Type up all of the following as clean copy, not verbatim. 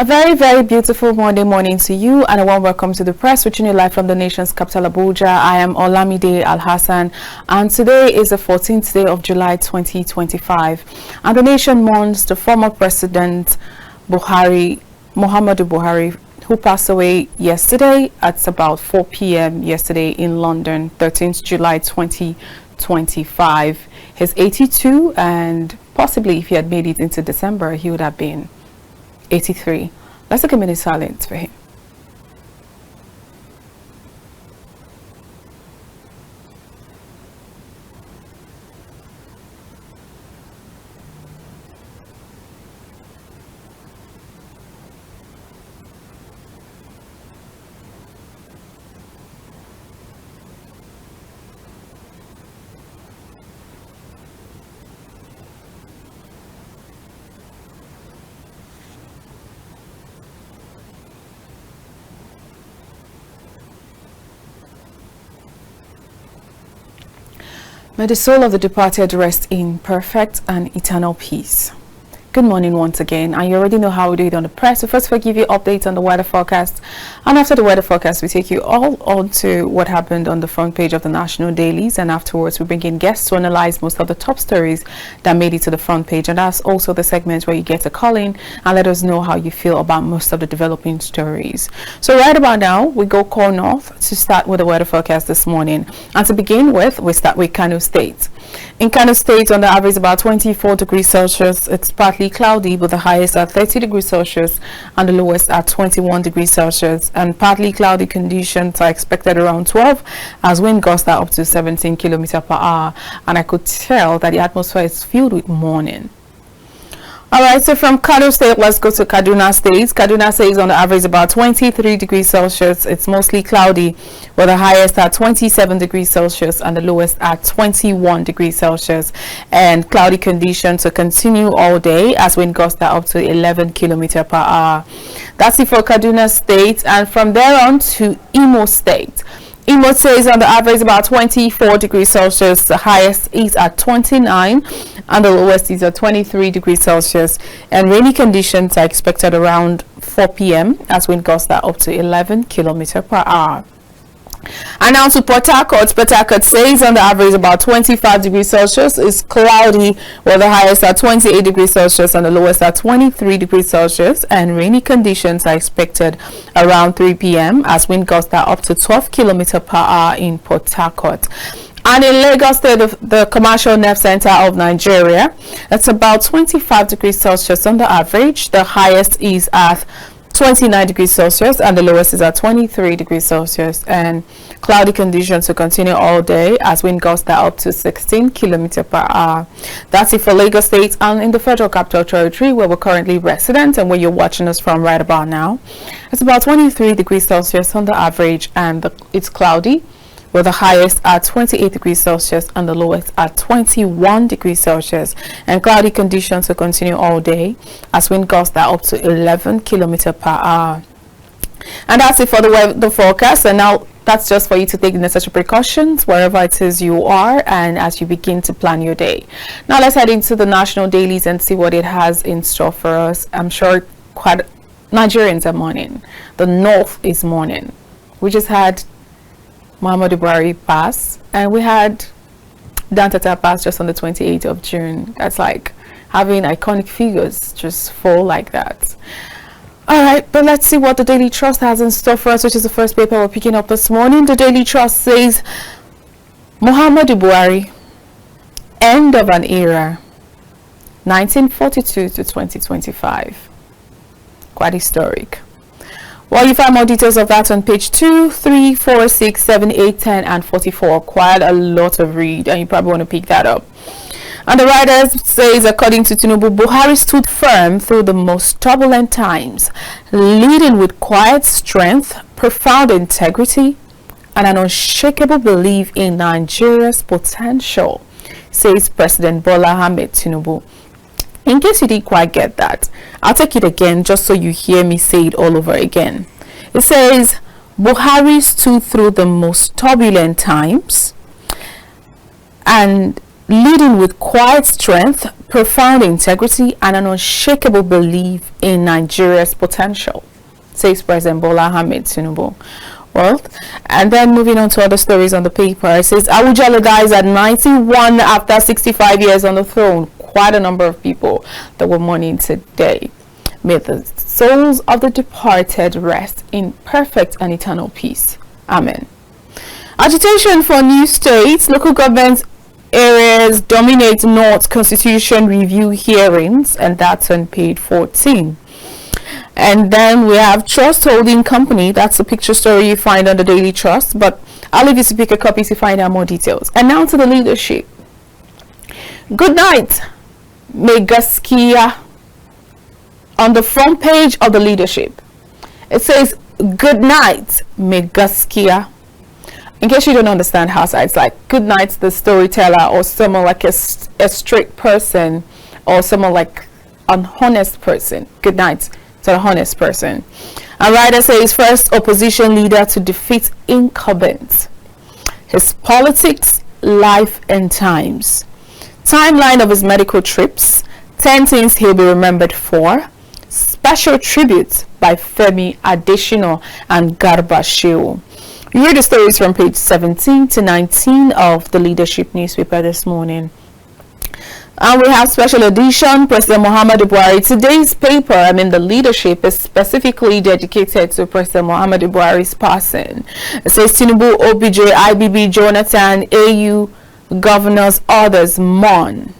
A very, very beautiful Monday morning to you, and a warm welcome to the press, reaching you live from the nation's capital, Abuja. I am Olamide, Alhassan, and today is the 14th day of July 2025. And the nation mourns the former president, Buhari, Muhammadu Buhari, who passed away yesterday at about 4 p.m. yesterday in London, 13th July 2025. He's 82, and possibly if he had made it into December, he would have been 83. Let's take a minute silence for him. May the soul of the departed rest in perfect and eternal peace. Good morning once again, and you already know how we do it on the press. So first we'll give you updates on the weather forecast, and after the weather forecast we take you all on to what happened on the front page of the national dailies, and afterwards we bring in guests to analyze most of the top stories that made it to the front page. And that's also the segment where you get to call in and let us know how you feel about most of the developing stories. So right about now we go call north to start with the weather forecast this morning, and to begin with we start with Kano State. In Kano State, on the average about 24 degrees Celsius. It's partly cloudy with the highest at 30 degrees Celsius and the lowest at 21 degrees Celsius, and partly cloudy conditions are expected around 12 as wind gusts are up to 17 kilometers per hour, and I could tell that the atmosphere is filled with morning. Alright, so from Kano State, let's go to Kaduna State. Kaduna State is on the average about 23 degrees Celsius. It's mostly cloudy with the highest at 27 degrees Celsius and the lowest at 21 degrees Celsius. And cloudy conditions will continue all day as wind gusts are up to 11 kilometers per hour. That's it for Kaduna State. And from there on to Imo State. Imo State is on the average about 24 degrees Celsius. The highest is at 29 and the lowest is at 23 degrees Celsius. And rainy conditions are expected around 4 p.m. as wind gusts are up to 11 kilometers per hour. And now to Port Harcourt. Port Harcourt stays on the average about 25 degrees Celsius. It's cloudy with the highest at 28 degrees Celsius and the lowest at 23 degrees Celsius. And rainy conditions are expected around 3 p.m. as wind gusts are up to 12 kilometers per hour in Port Harcourt. And in Lagos State, the commercial nerve center of Nigeria, it's about 25 degrees Celsius on the average. The highest is at 29 degrees Celsius and the lowest is at 23 degrees Celsius, and cloudy conditions will continue all day as wind gusts are up to 16 kilometers per hour. That's it for Lagos State. And in the Federal Capital Territory, where we're currently resident and where you're watching us from right about now, it's about 23 degrees Celsius on the average, and it's cloudy with the highest at 28 degrees Celsius and the lowest at 21 degrees Celsius. And cloudy conditions will continue all day as wind gusts are up to 11 kilometers per hour. And that's it for the forecast. And now that's just for you to take the necessary precautions wherever it is you are and as you begin to plan your day. Now let's head into the national dailies and see what it has in store for us. I'm sure quite Nigerians are mourning. The North is mourning. We just had Muhammadu Buhari pass, and we had Dantata pass just on the 28th of June. That's like having iconic figures just fall like that. Alright, but let's see what the Daily Trust has in store for us, which is the first paper we're picking up this morning. The Daily Trust says Muhammadu Buhari, end of an era, 1942 to 2025. Quite historic. Well, you find more details of that on page 2, 3, 4, 6, 7, 8, 10, and 44. Quite a lot of read, and you probably want to pick that up. And the writer says, according to Tinubu, Buhari stood firm through the most turbulent times, leading with quiet strength, profound integrity, and an unshakable belief in Nigeria's potential, says President Bola Ahmed Tinubu. In case you didn't quite get that, I'll take it again just so you hear me say it all over again. It says, Buhari stood through the most turbulent times and leading with quiet strength, profound integrity and an unshakable belief in Nigeria's potential, says President Bola Ahmed Tinubu. Well, and then moving on to other stories on the paper, it says Awujale dies at 91 after 65 years on the throne. Quite a number of people that were mourning today. May the souls of the departed rest in perfect and eternal peace. Amen. Agitation for new states. Local government areas dominate North Constitution review hearings, and that's on page 14. And then we have Trust Holding Company. That's a picture story you find on the Daily Trust, but I'll leave you to pick a copy to find out more details. And now to the leadership. Good night, Megaskia. On the front page of the leadership, it says, good night, Megaskia. In case you don't understand Hausa, it's like good night, the storyteller, or someone like a straight person, or someone like an honest person. Good night to the honest person. And writer says, first opposition leader to defeat incumbent. His politics, life and times. Timeline of his medical trips. 10 things he'll be remembered for. Special tributes by Femi Adesina and Garba Shehu. You read the stories from page 17 to 19 of the leadership newspaper this morning. And we have special edition, President Muhammadu Buhari. Today's paper, the leadership, is specifically dedicated to President Muhammadu Buhari's passing. It says Tinubu, OBJ, IBB, Jonathan, AU, governors, others mourn.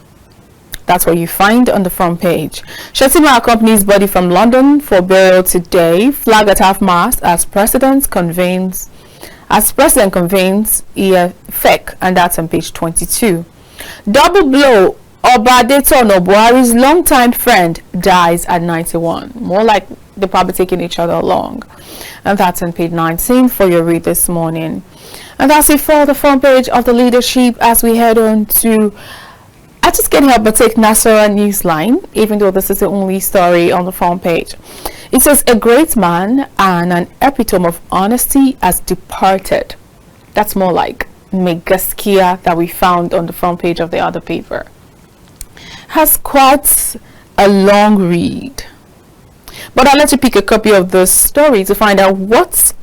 That's what you find on the front page. Shettima accompanies body from London for burial today. Flag at half-mast as President convenes FEC, and that's on page 22. Double blow. Obadetono, Buhari's longtime friend, dies at 91. More like they're probably taking each other along. And that's on page 19 for your read this morning. And that's it for the front page of the leadership as we head on to... I just can't help but take Nasara Newsline, even though this is the only story on the front page. It says, a great man and an epitome of honesty has departed. That's more like Megaskia that we found on the front page of the other paper. Has quite a long read, but I'll let you pick a copy of the story to find out what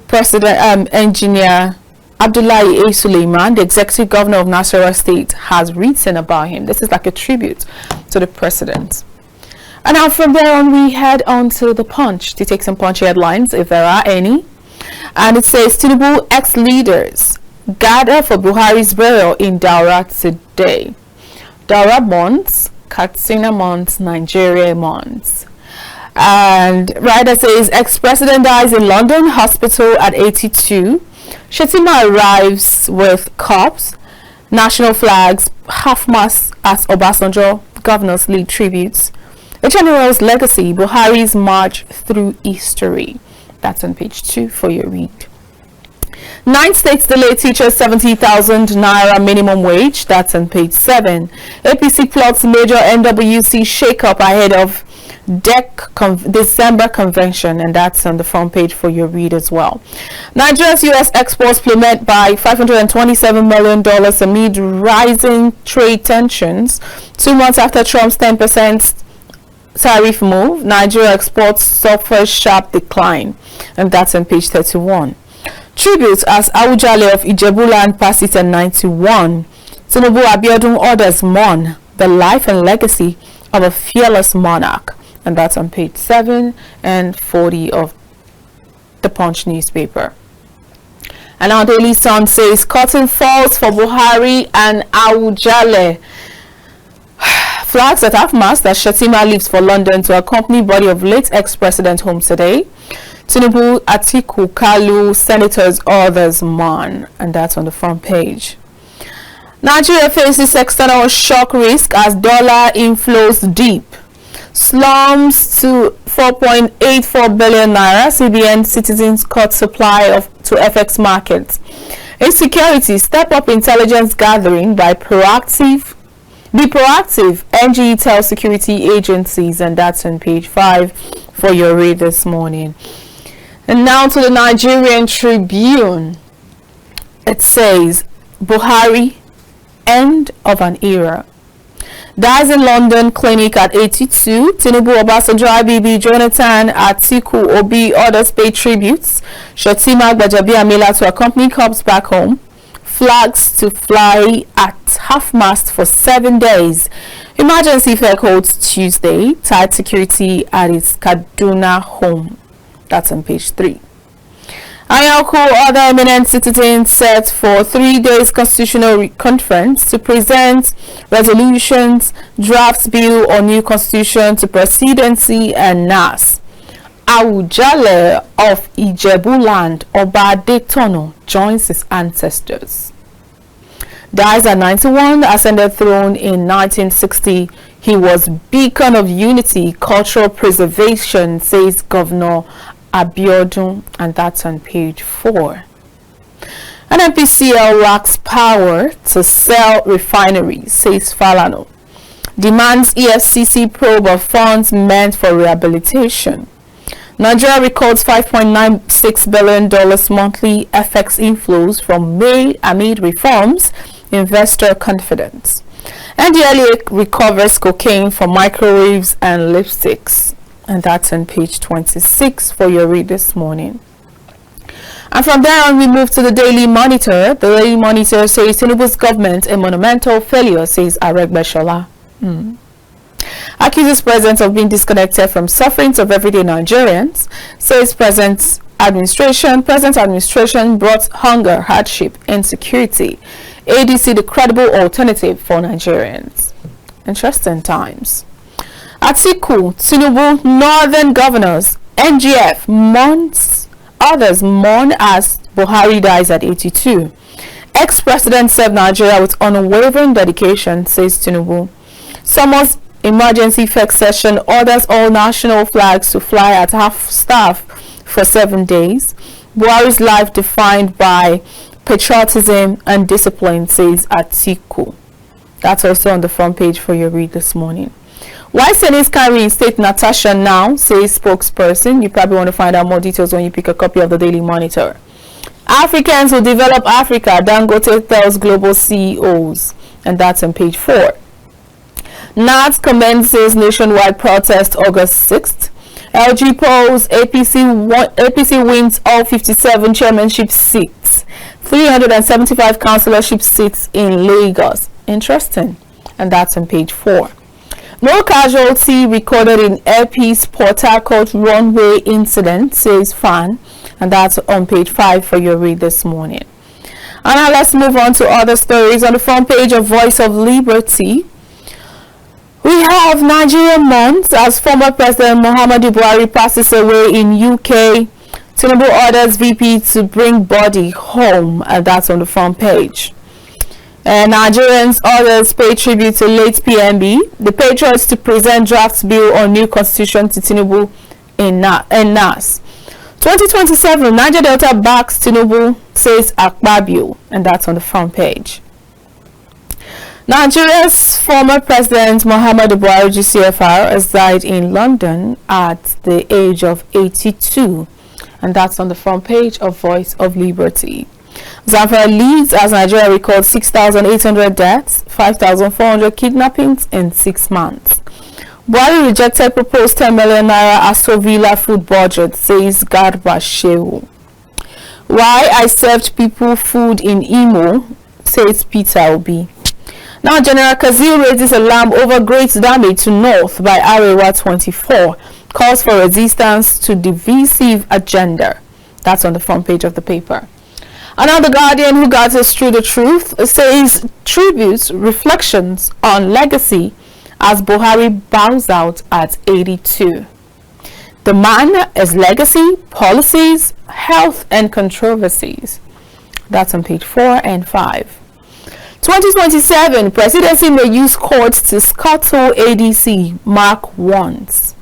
President Engineer Abdullahi A. Suleiman, the executive governor of Nasarawa State, has written about him. This is like a tribute to the president. And now from there on, we head on to the Punch to take some punchy headlines, if there are any. And it says, Tinubu ex-leaders gather for Buhari's burial in Daura today. Daura months, Katsina months, Nigeria months. And writer says, ex-president dies in London hospital at 82. Shettima arrives with cops, national flags, half-mast at Obasanjo, governors lead tributes. A general's legacy, Buhari's march through history. That's on page 2 for your read. 9 states delay teachers 70,000 naira minimum wage. That's on page 7. APC plots major NWC shake-up ahead of December convention, and that's on the front page for your read as well. Nigeria's U.S. exports plummet by $527 million amid rising trade tensions. 2 months after Trump's 10% tariff move, Nigeria exports suffers sharp decline, and that's on page 31. Tributes as Awujale of Ijebuland passes at 91. Tinubu Abiodun orders mourn the life and legacy of a fearless monarch, and that's on page 7 and 40 of the Punch newspaper. And our Daily Sun says curtain falls for Buhari and Awujale. Flags at half-mast as Shettima leaves for London to accompany body of late ex-president home today. Tinubu, Atiku, Kalu, senators, others mourn, and that's on the front page. Nigeria faces external shock risk as dollar inflows deep. Slums to 4.84 billion naira. CBN citizens cut supply to FX markets. Insecurity, step up intelligence gathering by proactive. Be proactive, NGE tells security agencies, and that's on page 5 for your read this morning. And now to the Nigerian Tribune. It says, Buhari, end of an era. Dies in London clinic at 82. Tinubu, Obasanjo, IBB, Jonathan, Atiku, Obi, others pay tributes. Shotima, Gbajabi, Amila to accompany corpse back home. Flags to fly at half-mast for 7 days. Emergency fare holds Tuesday. Tight security at its Kaduna home. That's on page 3. Ayako, other eminent citizens set for 3 days constitutional conference to present resolutions, drafts bill or new constitution to presidency and NAS. Awujale of Ijebuland, Obadetono, joins his ancestors. Dies at 91, ascended throne in 1960. He was beacon of unity, cultural preservation, says Governor Abiodun, and that's on page 4. An NPCL lacks power to sell refineries, says Falano. Demands EFCC probe of funds meant for rehabilitation. Nigeria records $5.96 billion monthly FX inflows from May amid reforms, investor confidence. NDLEA recovers cocaine from microwaves and lipsticks. And that's on page 26 for your read this morning. And from there on, we move to the Daily Monitor. The Daily Monitor says Tinubu's government a monumental failure, says Aregbesola. Accuses president of being disconnected from sufferings of everyday Nigerians. Says present administration brought hunger, hardship, insecurity. ADC the credible alternative for Nigerians. Interesting times. Atiku, Tinubu, Northern governors, NGF mourns, others mourn as Buhari dies at 82. Ex-president served Nigeria with unwavering dedication, says Tinubu. Summers emergency fake session, orders all national flags to fly at half-staff for 7 days. Buhari's life defined by patriotism and discipline, says Atiku. That's also on the front page for your read this morning. Why Senates can reinstate Natasha now, says spokesperson. You probably want to find out more details when you pick a copy of the Daily Monitor. Africans will develop Africa, Dangote tells global CEOs. And that's on page 4. NAT commences nationwide protest August 6th. LG polls, APC wins all 57 chairmanship seats. 375 councillorship seats in Lagos. Interesting. And that's on page 4. No casualty recorded in Airpeace Port Harcourt runway incident, says Fan, and that's on page 5 for your read this morning. And now let's move on to other stories. On the front page of Voice of Liberty, we have Nigeria months as former President Muhammadu Buhari passes away in UK. Tinubu orders VP to bring body home, and that's on the front page. Nigerians others pay tribute to late PMB. The Patriots to present draft bill on new constitution to Tinubu in NAS. 2027, Niger Delta backs Tinubu, says Akpabio, and that's on the front page. Nigeria's former President Muhammadu Buhari GCFR has died in London at the age of 82, and that's on the front page of Voice of Liberty. Zamfara leads as Nigeria records 6,800 deaths, 5,400 kidnappings in 6 months. Buhari rejected proposed 10 million naira Astor Villa food budget, says Garba Shehu. Why I served people food in Imo, says Peter Obi. Now General Kazil raises alarm over great damage to North by Arewa 24, calls for resistance to divisive agenda. That's on the front page of the paper. And now The Guardian, who guides us through the truth, says tributes, reflections on legacy as Buhari bows out at 82. The man is legacy, policies, health and controversies. That's on page 4 and 5. 2027, presidency may use courts to scuttle ADC, Mark wants.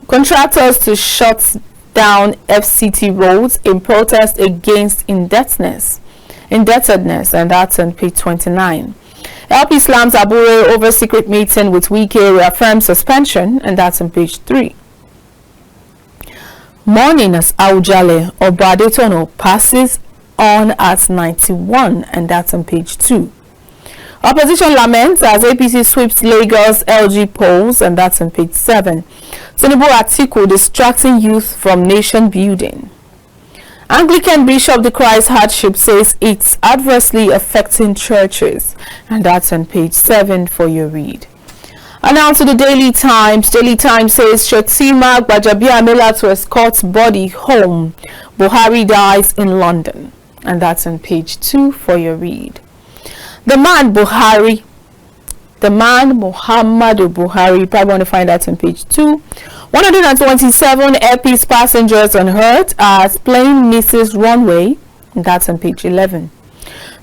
Contractors to shut down FCT roads in protest against indebtedness, and that's on page 29. LP slams Abure over secret meeting with Wike, reaffirms suspension, and that's on page 3. Morning as Aujale Obadetono passes on at 91, and that's on page 2. Opposition laments as APC sweeps Lagos LG polls, and that's on page 7. Tinubu Atiku distracting youth from nation building. Anglican bishop decries hardship, says it's adversely affecting churches, and that's on page 7 for your read. And now to the Daily Times. Daily Times says Shettima Gbajabiamila to escort body home. Buhari dies in London, and that's on page 2 for your read. The man Muhammadu Buhari, you probably want to find that on page 2. 127 airpiece passengers unhurt as plane misses runway, and that's on page 11.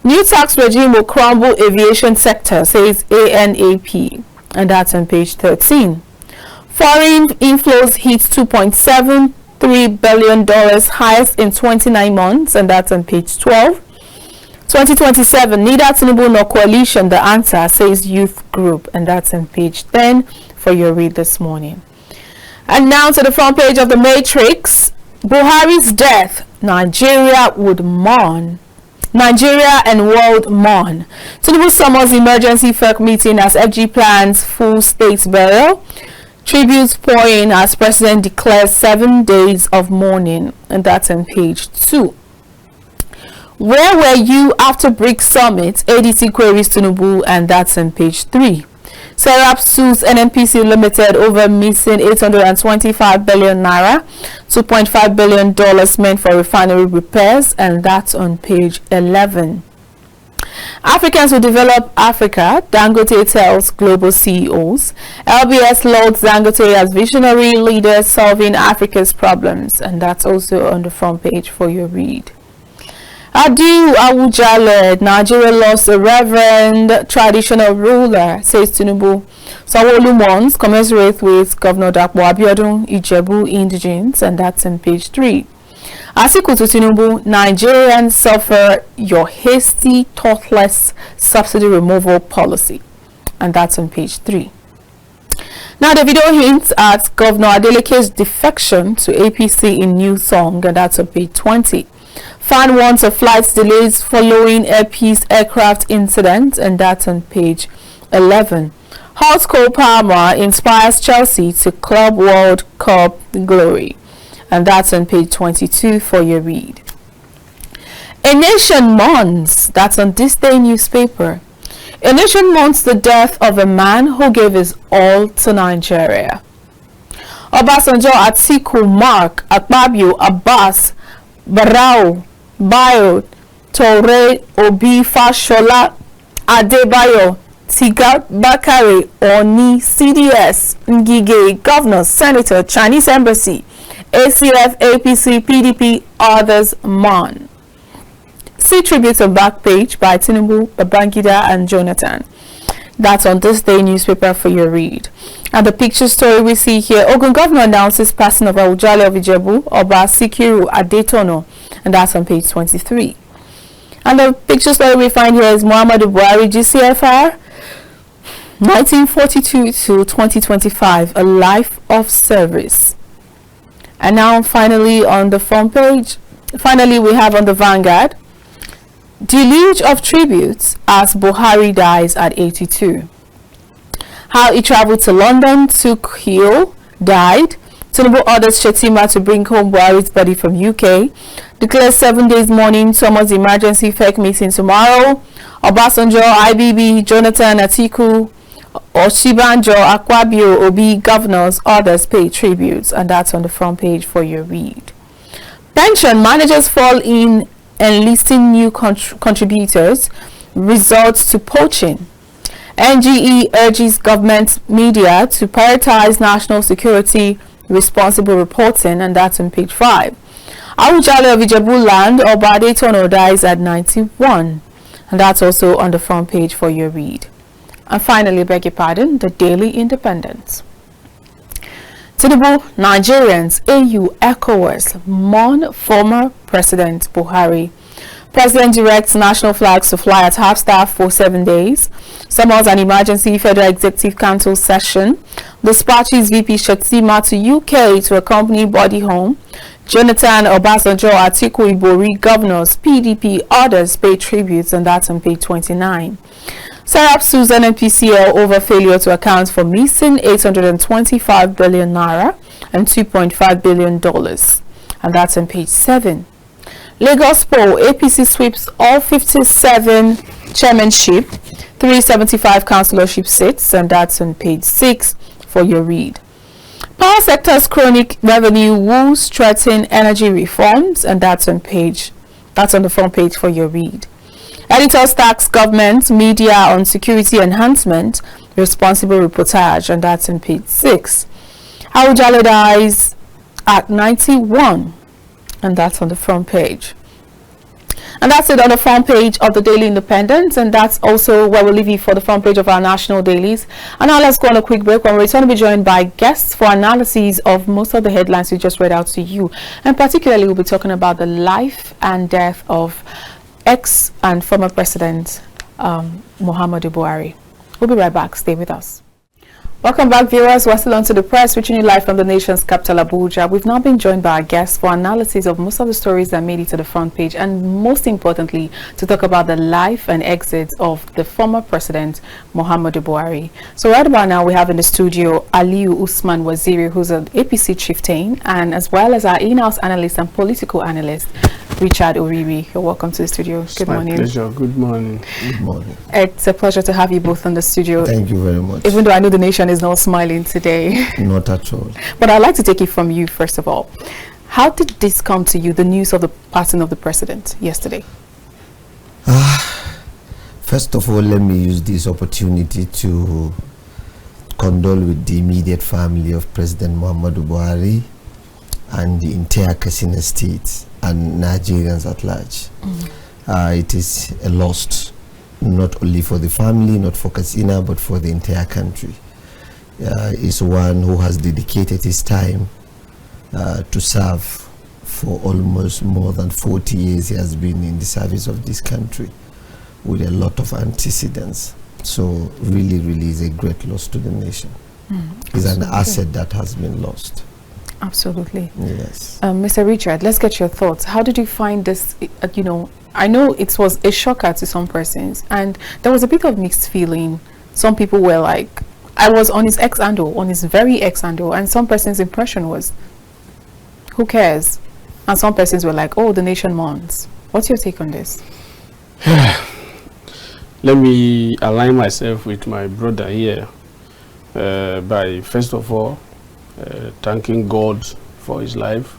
New tax regime will crumble aviation sector, says ANAP, and that's on page 13. Foreign inflows hits $2.73 billion, highest in 29 months, and that's on page 12. 2027, neither Tinubu nor coalition, the answer, says youth group, and that's on page 10 for your read this morning. And now to the front page of the Matrix. Buhari's death, Nigeria would mourn. Nigeria and world mourn. Tinubu summons emergency FERC meeting as FG plans full state burial. Tributes pouring as president declares 7 days of mourning, and that's on page 2. Where were you after BRICS summit? ADC queries Tinubu, and that's on page 3. Serap sues NNPC Limited over missing 825 billion naira, $2.5 billion meant for refinery repairs, and that's on page 11. Africans will develop Africa, Dangote tells global CEOs. LBS lauds Dangote as visionary leader solving Africa's problems, and that's also on the front page for your read. Aliyu Awujale, Nigeria lost a reverend traditional ruler, says Tinubu. Sanwo-Olu mourns, commensurate with Governor Dapo Abiodun, Ijebu indigents, and that's on page 3. Atiku to Tinubu, Nigerians suffer your hasty, thoughtless subsidy removal policy, and that's on page 3. Now the video hints at Governor Adeleke's defection to APC in New Song, and that's on page 20. Fan warns of flight delays following Airpeace aircraft incident, and that's on page 11. Hot Cole Palmer inspires Chelsea to Club World Cup glory, and that's on page 22 for your read. A nation mourns, that's on this day newspaper. A nation mourns the death of a man who gave his all to Nigeria. Obasanjo, Atiku, Mark, Akpabio, Abbas, Barau, Bayo, Tore, Obi, Fashola, Adebayo, Tiga, Bakare, Oni, CDS, Ngige, Governor, Senator, Chinese Embassy, ACF, APC, PDP, others mourn. See tributes on back page by Tinubu, Babangida, and Jonathan. That's on this day newspaper for your read. And the picture story we see here, Ogun Governor announces passing of Awujale of Ijebu, Oba Sikiru Adetono, and that's on page 23. And the picture story we find here is Muhammadu Buhari, GCFR, 1942 to 2025, a life of service. And now finally on the front page, we have on the Vanguard, deluge of tributes as Buhari dies at 82. How he traveled to London, took heel, died. Tinubu orders Shettima to bring home Buhari's body from UK. Declares 7 days mourning, summons emergency FERC meeting tomorrow. Obasanjo, IBB, Jonathan, Atiku, Oshibanjo, Akpabio, Obi, governors, others pay tributes, and that's on the front page for your read. Pension managers fall in enlisting new contributors, results to poaching. NGE urges government media to prioritize national security, responsible reporting, and that's on page 5. Awujale of Ijebu land, Oba Adetono dies at 91, and that's also on the front page for your read. And finally, beg your pardon, the Daily Independent. Tinubu, Nigerians, AU, ECOWAS mourn former President Buhari. President directs national flags to fly at half-staff for 7 days. Summons an emergency Federal Executive Council session. Dispatches VP Shettima to UK to accompany body home. Jonathan, Obasanjo, Atiku, Ibori, governors, PDP, others pay tributes, and that's on page 29. Serap sues NNPCL over failure to account for missing 825 billion naira and $2.5 billion. And that's on page 7. Lagos poll, APC sweeps all 57 chairmanship, 375 councillorship seats, and that's on page 6 for your read. Power sector's chronic revenue woes threaten energy reforms, and that's on the front page for your read. Editors tax government media on security enhancement, responsible reportage, and that's on page 6. Awujale dies at 91, and that's on the front page. And that's it on the front page of the Daily Independent, and that's also where we'll leave you for the front page of our national dailies. And now let's go on a quick break. When we return, we'll be joined by guests for analyses of most of the headlines we just read out to you. And particularly, we'll be talking about the life and death of ex and former President Muhammadu Buhari. We'll be right back. Stay with us. Welcome back, viewers. We're still on to the press, reaching you live from the nation's capital, Abuja. We've now been joined by our guests for analysis of most of the stories that made it to the front page, and most importantly, to talk about the life and exit of the former President Muhammadu Buhari. So right about now, we have in the studio Aliyu Usman Waziri, who's an APC Chieftain, and as well as our in-house analyst and political analyst, Richard Oriri. You're welcome to the studio. Good morning. My pleasure. Good morning. Good morning. It's a pleasure to have you both in the studio. Thank you very much. Even though I know the nation is not smiling today. Not at all. But I'd like to take it from you, first of all. How did this come to you, the news of the passing of the president yesterday? First of all, let me use this opportunity to condole with the immediate family of President Muhammadu Buhari and the entire Katsina state and Nigerians at large. It is a loss, not only for the family, not for Katsina, but for the entire country. Is one who has dedicated his time to serve for almost more than 40 years. He has been in the service of this country with a lot of antecedents. So really, really is a great loss to the nation. It's an asset that has been lost. Absolutely. Yes. Mr. Richard, let's get your thoughts. How did you find this? I know it was a shocker to some persons, and there was a bit of mixed feeling. Some people were like, I was on his ex-handle, on his very ex-handle, and some person's impression was, who cares? And some persons were like, oh, the nation mourns. What's your take on this? Let me align myself with my brother here by, first of all, thanking God for his life,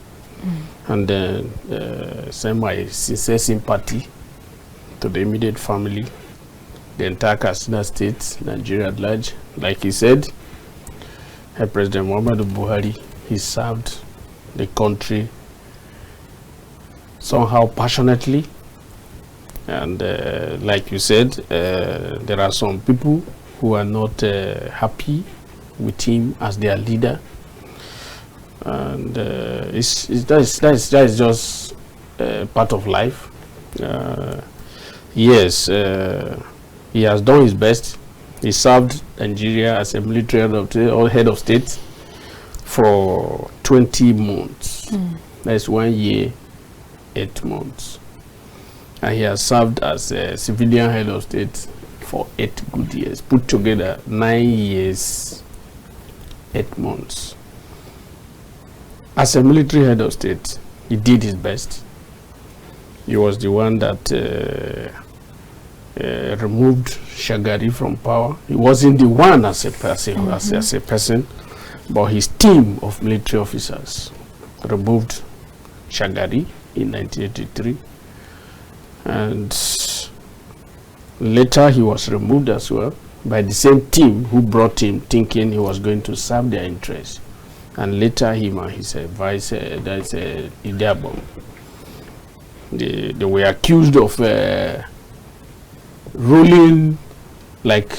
and then send my sincere sympathy to the immediate family, the entire Katsina state, Nigeria at large. Like he said, President Muhammadu Buhari, he served the country somehow passionately, and like you said, there are some people who are not happy with him as their leader, and that is just part of life. Yes, he has done his best. He served Nigeria as a military head of state for 20 months. That's 1 year, 8 months. And he has served as a civilian head of state for 8 good years. Put together 9 years, 8 months. As a military head of state, he did his best. He was the one that removed Shagari from power. He wasn't the one as a person, but his team of military officers removed Shagari in 1983, and later he was removed as well by the same team who brought him, thinking he was going to serve their interests. And later him and his advisor, that's Idiabom, they were accused of ruling like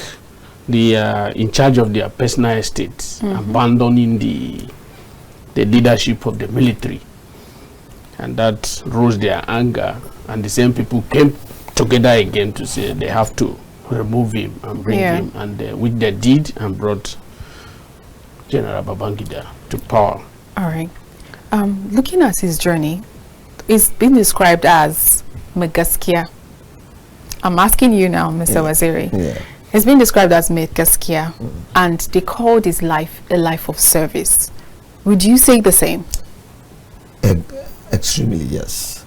they are in charge of their personal estates, abandoning the leadership of the military, and that rose their anger, and the same people came together again to say they have to remove him and bring him, and which they did, and brought General Babangida to power. All right. Looking at his journey, it's been described as Megaskia. I'm asking you now, Mr. Waziri. It's been described as Gaskiya, and they called his life a life of service. Would you say the same? Extremely, yes.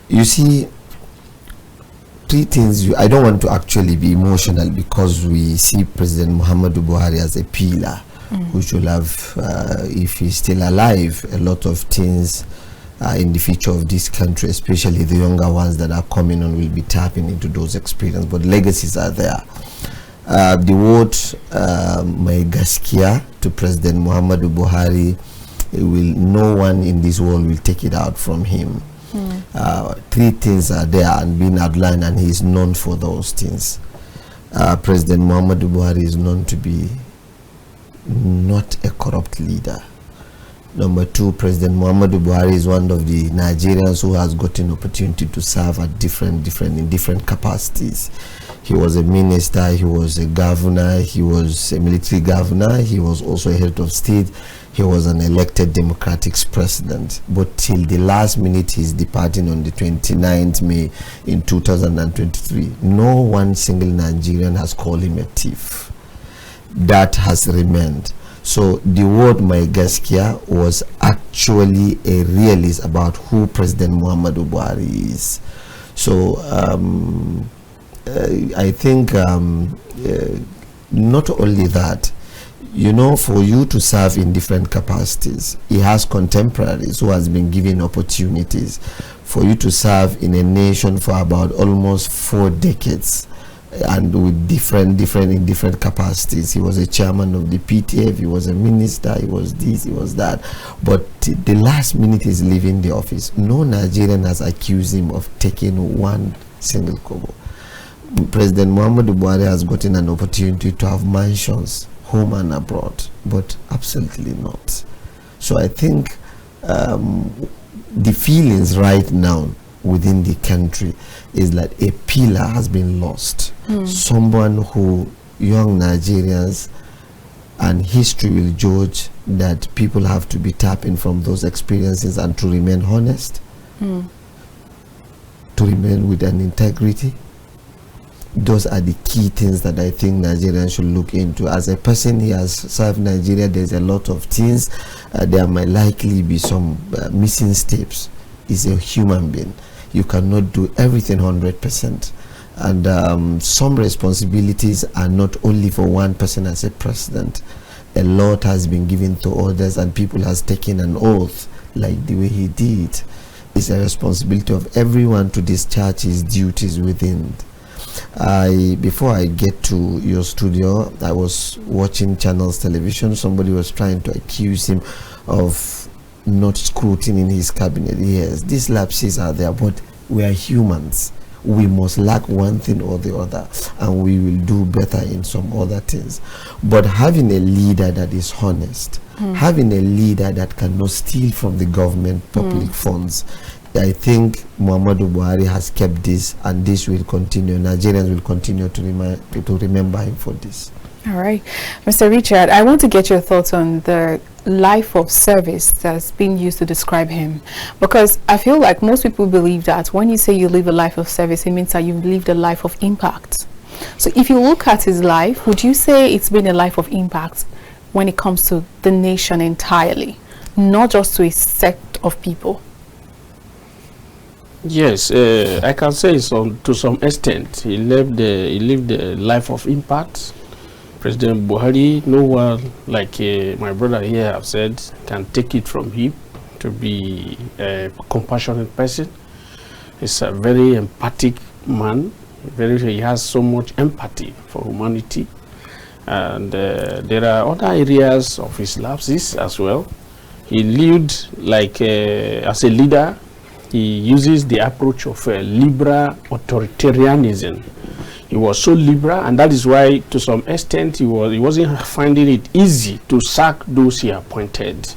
You see, three things. I don't want to actually be emotional because we see President Muhammadu Buhari as a pillar who should have, if he's still alive, a lot of things in the future of this country, especially the younger ones that are coming on, will be tapping into those experiences. But legacies are there. The word my gaskiya to President Muhammadu Buhari, no one in this world will take it out from him. Three things are there and being outlined, and he is known for those things. President Muhammadu Buhari is known to be not a corrupt leader. Number two, President Muhammadu Buhari is one of the Nigerians who has gotten opportunity to serve at in different capacities. He was a minister, he was a governor, he was a military governor, he was also a head of state, he was an elected democratic president. But till the last minute, he's departing on the 29th May in 2023. No one single Nigerian has called him a thief. That has remained. So the word my gaskiya was actually a realist about who President Muhammadu Buhari is. So I think not only that, you know, for you to serve in different capacities, he has contemporaries who has been given opportunities for you to serve in a nation for about almost 4 decades. And with different capacities. He was a chairman of the PTF, he was a minister, he was this, he was that. But the last minute he's leaving the office, no Nigerian has accused him of taking one single kobo. President Muhammadu Buhari has gotten an opportunity to have mansions home and abroad, but absolutely not. So I think the feelings right now within the country is that a pillar has been lost. Someone who young Nigerians and history will judge that people have to be tapping from those experiences and to remain honest, to remain with an integrity. Those are the key things that I think Nigerians should look into. As a person who has served Nigeria, there's a lot of things. There might likely be some missing steps. He's a human being. You cannot do everything 100%. And some responsibilities are not only for one person as a president. A lot has been given to others, and people has taken an oath like the way he did. It's a responsibility of everyone to discharge his duties within. Before I get to your studio, I was watching Channels Television. Somebody was trying to accuse him of not scrutinizing his cabinet. Yes, these lapses are there, but we are humans. We must lack one thing or the other, and we will do better in some other things. But having a leader that is honest, having a leader that cannot steal from the government public funds, I think Muhammadu Buhari has kept this, and this will continue. Nigerians will continue to remember him for this. All right. Mr. Richard, I want to get your thoughts on the life of service that's being used to describe him, because I feel like most people believe that when you say you live a life of service, it means that you've lived a life of impact. So if you look at his life, would you say it's been a life of impact when it comes to the nation entirely, not just to a sect of people? Yes, I can say to some extent he lived a life of impact. President Buhari, no one like my brother here have said can take it from him to be a compassionate person. He's a very empathic man. He has so much empathy for humanity, and there are other areas of his lapses as well. He lived like as a leader. He uses the approach of liberal authoritarianism. He was so liberal, and that is why to some extent he wasn't finding it easy to sack those he appointed,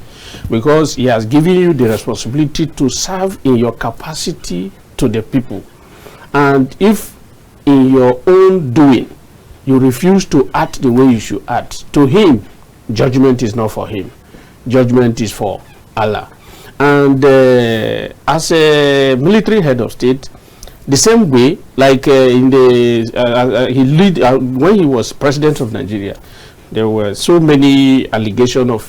because he has given you the responsibility to serve in your capacity to the people. And if in your own doing you refuse to act the way you should act, to him judgment is not for him, judgment is for Allah. And as a military head of state, the same way, like in the when he was president of Nigeria, there were so many allegations of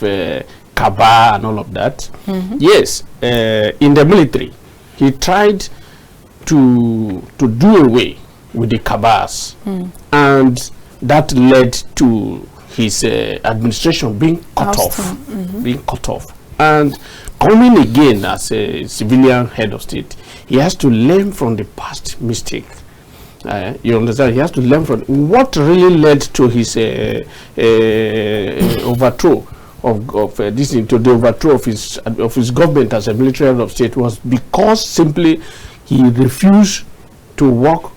cabal and all of that. Yes, in the military, he tried to do away with the cabals, and that led to his administration being cut off, and coming again as a civilian head of state, he has to learn from the past mistake. You understand? He has to learn from what really led to his overthrow of this, to the overthrow of his government as a military head of state, was because simply he refused to work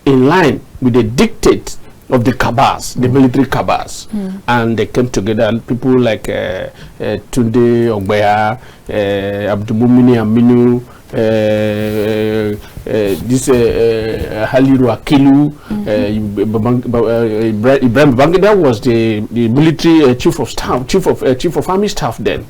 in line with the dictate of the cabals, the military cabals, and they came together. People like Tunde Ogbeya, Abdulmumini Aminu, this Haliru Akilu, Ibrahim Babangida was the military chief of staff, chief of army staff then.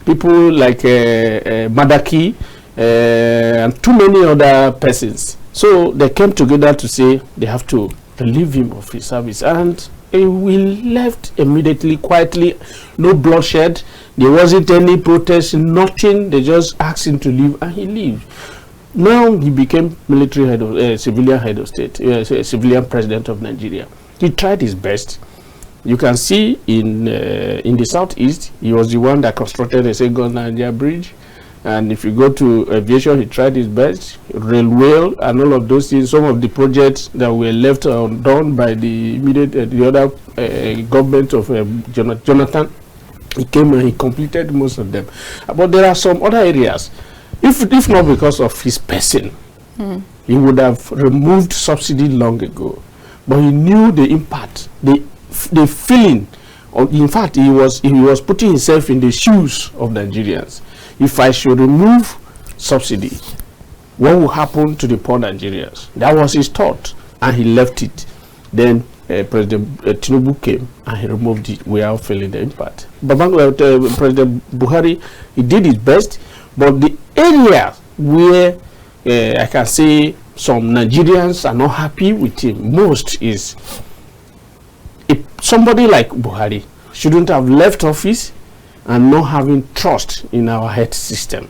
People like Madaki and too many other persons. So they came together to say they have to relieve him of his service, and he left immediately, quietly, no bloodshed. There wasn't any protest, nothing. They just asked him to leave, and he left. Now he became military head of civilian head of state, civilian president of Nigeria. He tried his best. You can see in the southeast, he was the one that constructed the second Nigeria bridge. And if you go to aviation, he tried his best. Railway and all of those things, some of the projects that were left undone by the immediate the other government of Jonathan, he came and he completed most of them. But there are some other areas. If not because of his person, he would have removed subsidy long ago. But he knew the impact, the feeling. In fact, he was putting himself in the shoes of Nigerians. If I should remove subsidy, what will happen to the poor Nigerians? That was his thought, and he left it. Then President Tinubu came and he removed it. We are feeling the impact. President Buhari, he did his best, but the area where I can say some Nigerians are not happy with him most is somebody like Buhari shouldn't have left office and not having trust in our health system.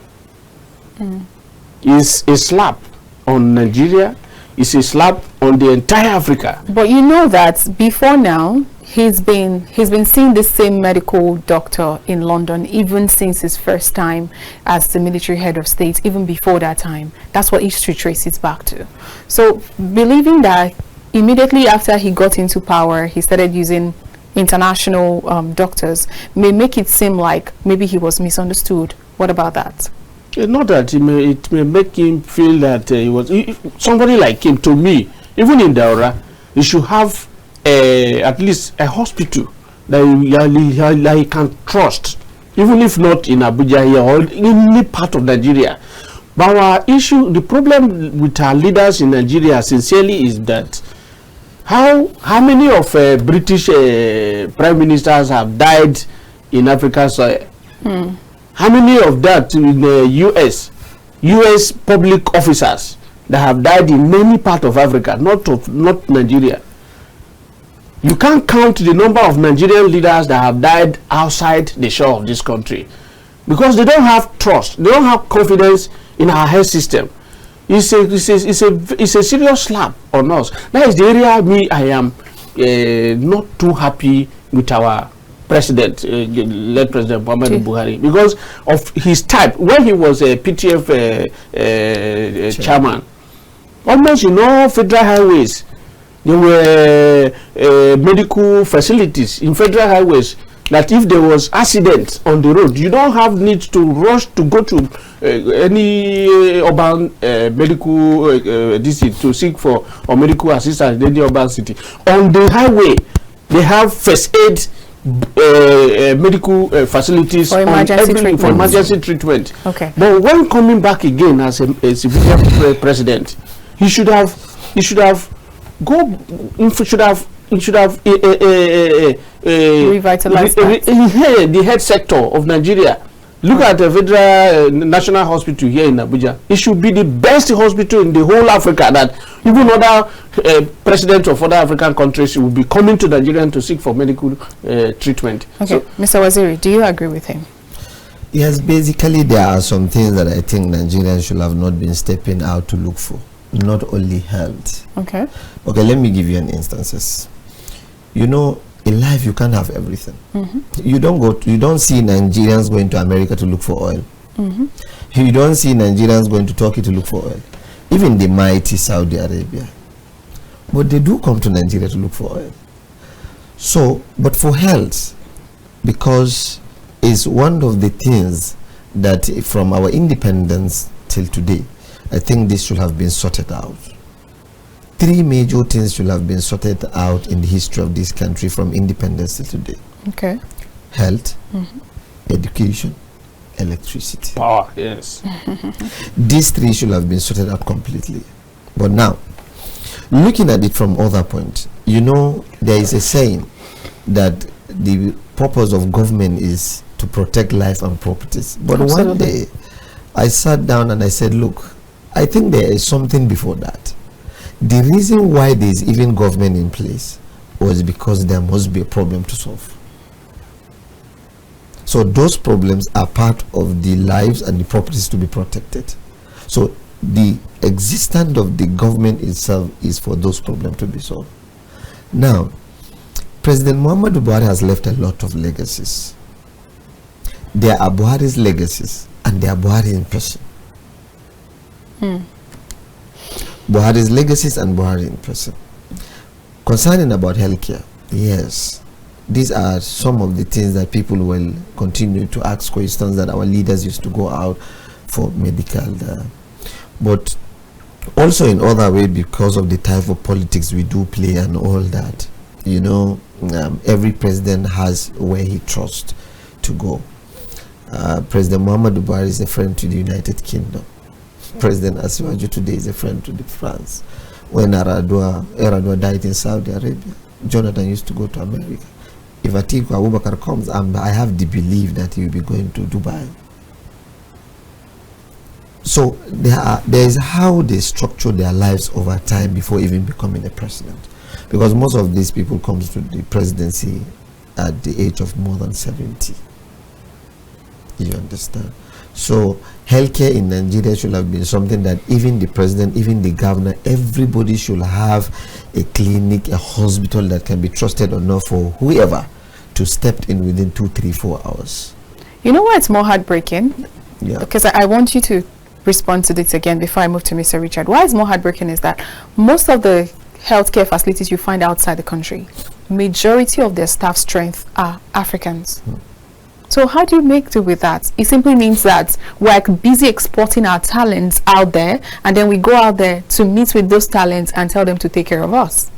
Is a slap on Nigeria, is a slap on the entire Africa. But you know that before now, he's been seeing the same medical doctor in London even since his first time as the military head of state, even before that time. That's what history traces back to. So believing that immediately after he got into power, he started using international doctors may make it seem like maybe he was misunderstood. What about that? Not that it may make him feel that he was somebody like him. To me, even in Daura, he should have at least a hospital that he can trust, even if not in Abuja here or in any part of Nigeria. But our issue, the problem with our leaders in Nigeria sincerely is that how many of British prime ministers have died in Africa's soil? How many of that in the US public officers that have died in many parts of Africa, not Nigeria? You can't count the number of Nigerian leaders that have died outside the shore of this country because they don't have trust, they don't have confidence in our health system. It's a serious slap on us. That is the area I am not too happy with our president, late President Muhammadu Buhari, because of his type. When he was a PTF chairman, almost in all federal highways, there were medical facilities in federal highways that if there was accident on the road, you don't have need to rush to go to any urban medical to seek for or medical assistance in any urban city. On the highway, they have first aid medical facilities for emergency treatment. Okay. But when coming back again as a civilian president, he should have revitalized the health sector of Nigeria. Look at the Federal National Hospital here in Abuja. It should be the best hospital in the whole Africa, that even other presidents of other African countries will be coming to Nigeria to seek for medical treatment. Okay, so, Mr. Waziri, do you agree with him? Yes, basically there are some things that I think Nigerians should have not been stepping out to look for. Not only health. Okay. Okay, let me give you an instances. You know, in life you can't have everything. You don't see Nigerians going to America to look for oil. You don't see Nigerians going to Turkey to look for oil. Even the mighty Saudi Arabia. But they do come to Nigeria to look for oil. So, but for health, because it's one of the things that from our independence till today, I think this should have been sorted out. 3 major things should have been sorted out in the history of this country from independence till today. Okay. Health, education, electricity. power, yes. These 3 should have been sorted out completely. But now, looking at it from other point, you know, there is a saying that the purpose of government is to protect life and properties. But Absolutely. one day, I sat down and I said, look, I think there is something before that. The reason why there is even government in place was because there must be a problem to solve. So those problems are part of the lives and the properties to be protected. So the existence of the government itself is for those problems to be solved. Now, President Muhammadu Buhari has left a lot of legacies. There are Buhari's legacies and there are Buhari in person. Buhari's legacies and Buhari in person. Concerning about healthcare, yes, these are some of the things that people will continue to ask questions that our leaders used to go out for medical. But also in other way, because of the type of politics we do play and all that, you know, every president has where he trusts to go. President Muhammadu Buhari is a friend to the United Kingdom. President Asiwaju today is a friend to France. When Yar'Adua died in Saudi Arabia, Jonathan used to go to America. If Atiku Abubakar comes, I have the belief that he will be going to Dubai. So there is how they structure their lives over time before even becoming a president. Because most of these people come to the presidency at the age of more than 70. You understand? So healthcare in Nigeria should have been something that even the president, even the governor, everybody should have a clinic, a hospital that can be trusted enough for whoever to step in within 2, 3, 4 hours. You know why it's more heartbreaking? Yeah. Because I want you to respond to this again before I move to Mr. Richard. Why it's more heartbreaking is that most of the healthcare facilities you find outside the country, majority of their staff strength are Africans. So how do you make do with that? It simply means that we're busy exporting our talents out there, and then we go out there to meet with those talents and tell them to take care of us.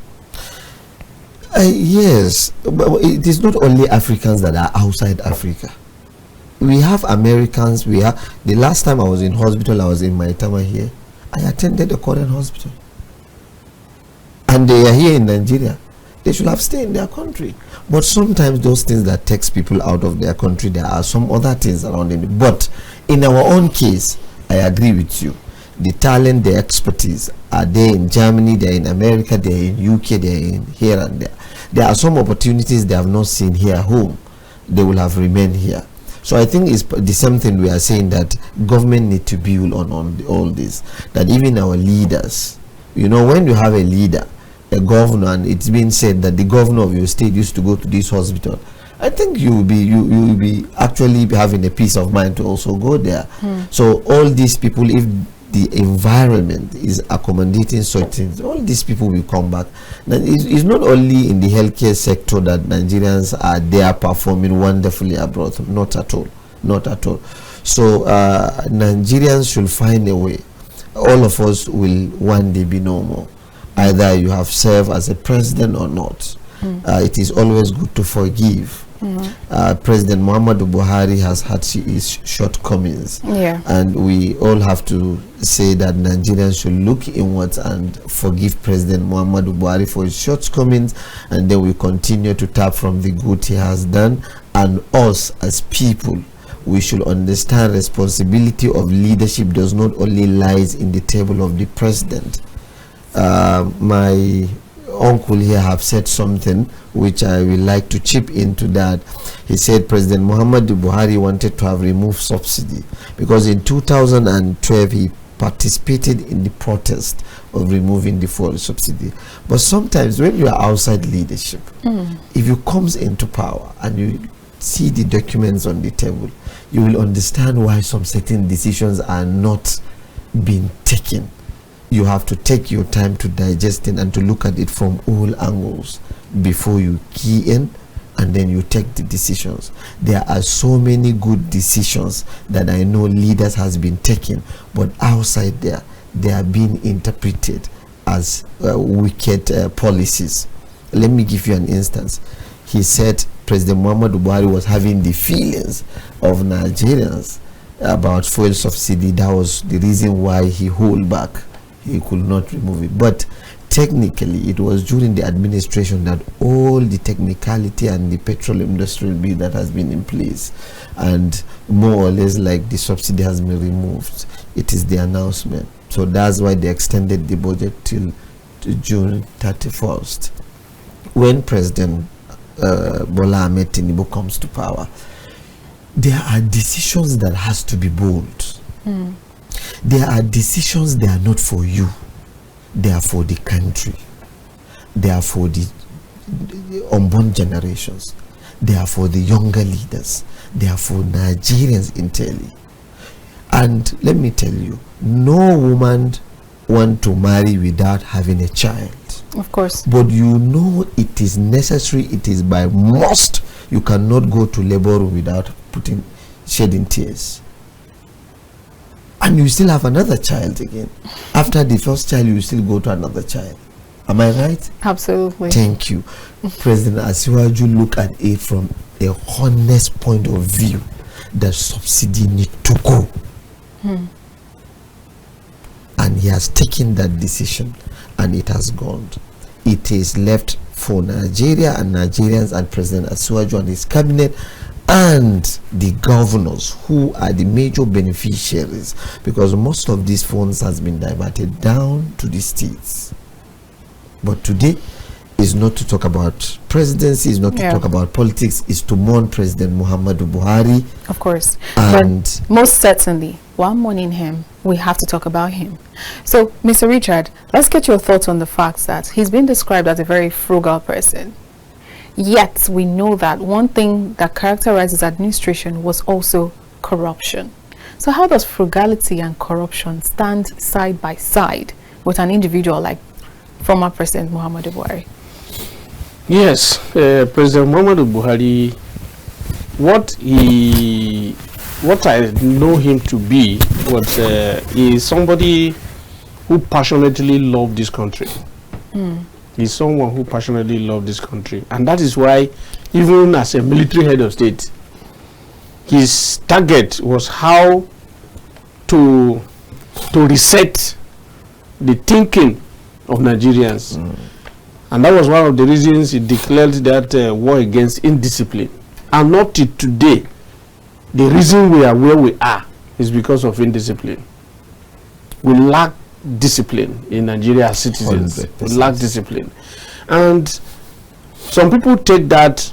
Yes, but it is not only Africans that are outside Africa. We have Americans. We have. The last time I was in hospital, I was in Maitama here. I attended a Korean hospital, and they are here in Nigeria. They should have stayed in their country. But sometimes those things that takes people out of their country, there are some other things around it. But in our own case, I agree with you. The talent, the expertise are there in Germany, they're in America, they're in UK, they're in here and there. There are some opportunities they have not seen here at home. They will have remained here. So I think it's the same thing we are saying, that government need to build on all this. That even our leaders, you know, when you have a leader, a governor, and it's been said that the governor of your state used to go to this hospital, I think you will be actually having a peace of mind to also go there. So all these people, if the environment is accommodating such things, all these people will come back. Now, it's not only in the healthcare sector that Nigerians are there performing wonderfully abroad. Not at all. Not at all. So Nigerians should find a way. All of us will one day be normal. Either you have served as a president or not. It is always good to forgive. President Muhammadu Buhari has had his shortcomings, and we all have to say that Nigerians should look inwards and forgive President Muhammadu Buhari for his shortcomings, and then we continue to tap from the good he has done, and us as people, we should understand responsibility of leadership does not only lies in the table of the president. My uncle here have said something which I will like to chip into that. He said President Muhammadu Buhari wanted to have removed subsidy because in 2012 he participated in the protest of removing the fuel subsidy. But sometimes when you are outside leadership, if you comes into power and you see the documents on the table, you will understand why some certain decisions are not being taken. You have to take your time to digest it and to look at it from all angles before you key in and then you take the decisions. There are so many good decisions that I know leaders has been taking, but outside there, they are being interpreted as wicked policies. Let me give you an instance. He said President Muhammadu Buhari was having the feelings of Nigerians about fuel subsidy. That was the reason why he held back. He could not remove it. But technically, it was during the administration that all the technicality and the petrol industrial bill that has been in place, and more or less like the subsidy has been removed. It is the announcement. So that's why they extended the budget till June 31st. When President Bola Ahmed Tinubu comes to power, there are decisions that has to be bold. There are decisions that are not for you. They are for the country. They are for the unborn generations. They are for the younger leaders. They are for Nigerians entirely. And let me tell you, no woman wants to marry without having a child. Of course. But you know it is necessary, it is by must. You cannot go to labor room without shedding tears. And you still have another child again. After the first child, you still go to another child. Am I right? Absolutely. Thank you. President Asiwaju look at it from a honest point of view that subsidy need to go. And he has taken that decision and it has gone. It is left for Nigeria and Nigerians and President Asiwaju and his cabinet and the governors who are the major beneficiaries, because most of these funds has been diverted down to the states. But today is not to talk about presidency, is not to talk about politics, is to mourn President Muhammadu Buhari. Of course. And but most certainly, while mourning him, we have to talk about him. So, Mr. Richard, let's get your thoughts on the fact that he's been described as a very frugal person. Yet, we know that one thing that characterizes his administration was also corruption. So how does frugality and corruption stand side by side with an individual like former President Muhammadu Buhari? Yes, President Muhammadu Buhari, what I know him to be is somebody who passionately loved this country. He's someone who passionately loved this country, and that is why, even as a military head of state, his target was how to reset the thinking of Nigerians. And that was one of the reasons he declared that war against indiscipline. And not till today, the reason we are where we are is because of indiscipline. We lack discipline in Nigeria as citizens. 100%. We lack discipline. And some people take that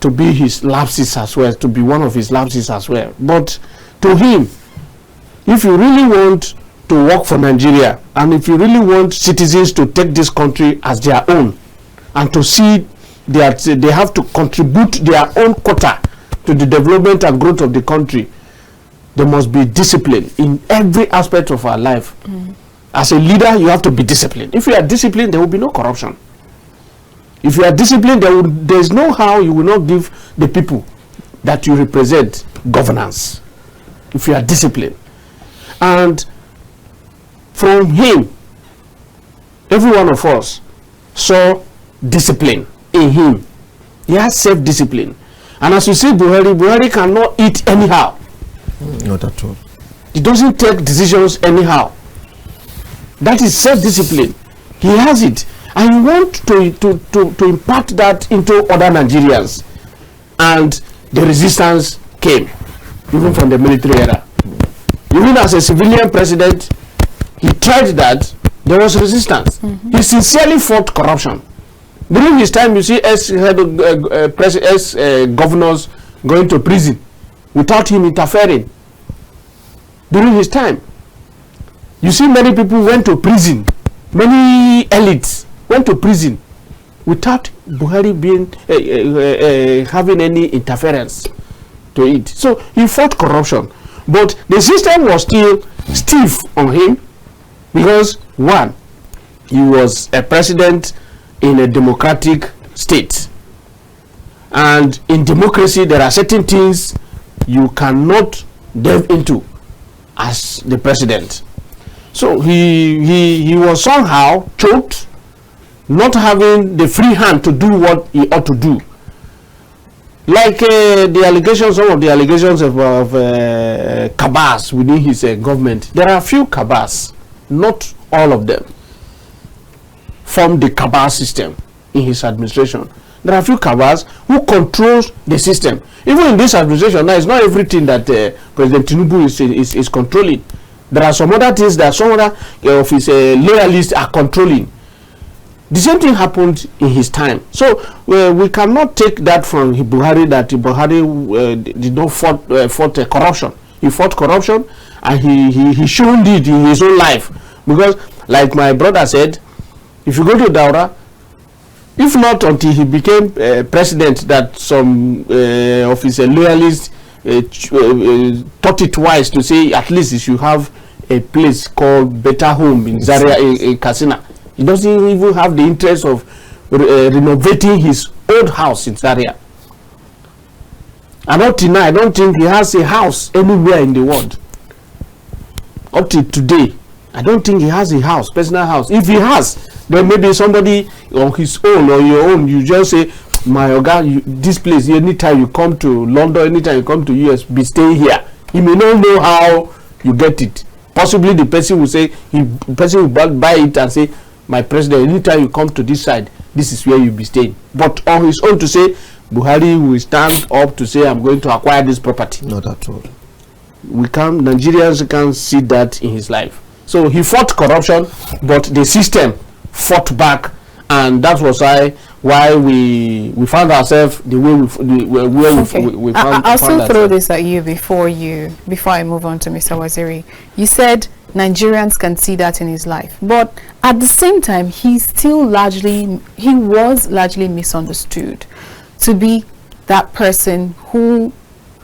to be his lapses as well, to be one of his lapses as well. But to him, if you really want to work for Nigeria, and if you really want citizens to take this country as their own, and to see that they have to contribute their own quota to the development and growth of the country, there must be discipline in every aspect of our life. As a leader, you have to be disciplined. If you are disciplined, there will be no corruption. If you are disciplined, there is no how you will not give the people that you represent governance. If you are disciplined. And from him, every one of us saw discipline in him. He has self-discipline. And as you see, Buhari cannot eat anyhow. not at all. He doesn't take decisions anyhow. That is self-discipline. He has it. And he wants to impart that into other Nigerians. And the resistance came. even from the military era. Even as a civilian president, he tried that. There was resistance. He sincerely fought corruption. During his time, you see governors going to prison without him interfering. During his time, you see many people went to prison. Many elites went to prison without Buhari being having any interference to it. So he fought corruption, but the system was still stiff on him because one, he was a president in a democratic state, and in democracy there are certain things you cannot delve into as the president. So he was somehow choked, not having the free hand to do what he ought to do. Like the allegations, some of the allegations of cabals within his government. There are a few cabals, not all of them form the cabal system in his administration. There are a few cabals who controls the system. Even in this administration, now it's not everything that President Tinubu is controlling. There are some other things that some other of his loyalists are controlling. The same thing happened in his time. So we cannot take that from Buhari, that Buhari did not fought corruption. He fought corruption, and he showed it in his own life. Because, like my brother said, if you go to Daura, if not until he became president that some of his loyalists thought it wise to say at least he should have a place called Better Home in Zaria, in Katsina. He doesn't even have the interest of renovating his old house in Zaria. And up to now, I don't think he has a house anywhere in the world. Up to today, I don't think he has a house, personal house. If he has, then maybe somebody on his own or your own, you just say, my Oga, this place, anytime you come to London, anytime you come to US, be staying here. He may not know how you get it. Possibly the person will say, the person will buy it and say, my president, anytime you come to this side, this is where you be staying. But on his own to say, Buhari will stand up to say, I'm going to acquire this property. Not at all. Nigerians can't see that in his life. So he fought corruption, but the system fought back, and that was why we found ourselves the way we found. I'll still throw this at you before I move on to Mr. Waziri. You said Nigerians can see that in his life, but at the same time, he was largely misunderstood to be that person who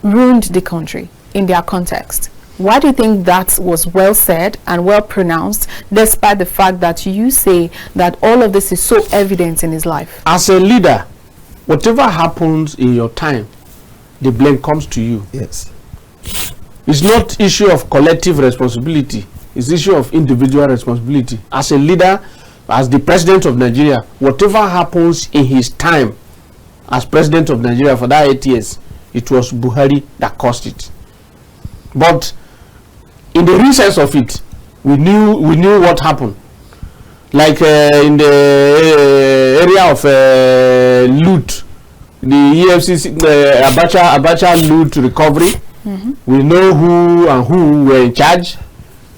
ruined the country in their context. Why do you think that was well said and well pronounced, despite the fact that you say that all of this is so evident in his life? As a leader, whatever happens in your time, the blame comes to you. Yes. It's not issue of collective responsibility. It's issue of individual responsibility. As a leader, as the president of Nigeria, whatever happens in his time as president of Nigeria for that 8 years, it was Buhari that caused it. But in the recess of it, we knew what happened. Like in the area of loot, the EFCC, Abacha loot recovery. We know who were in charge.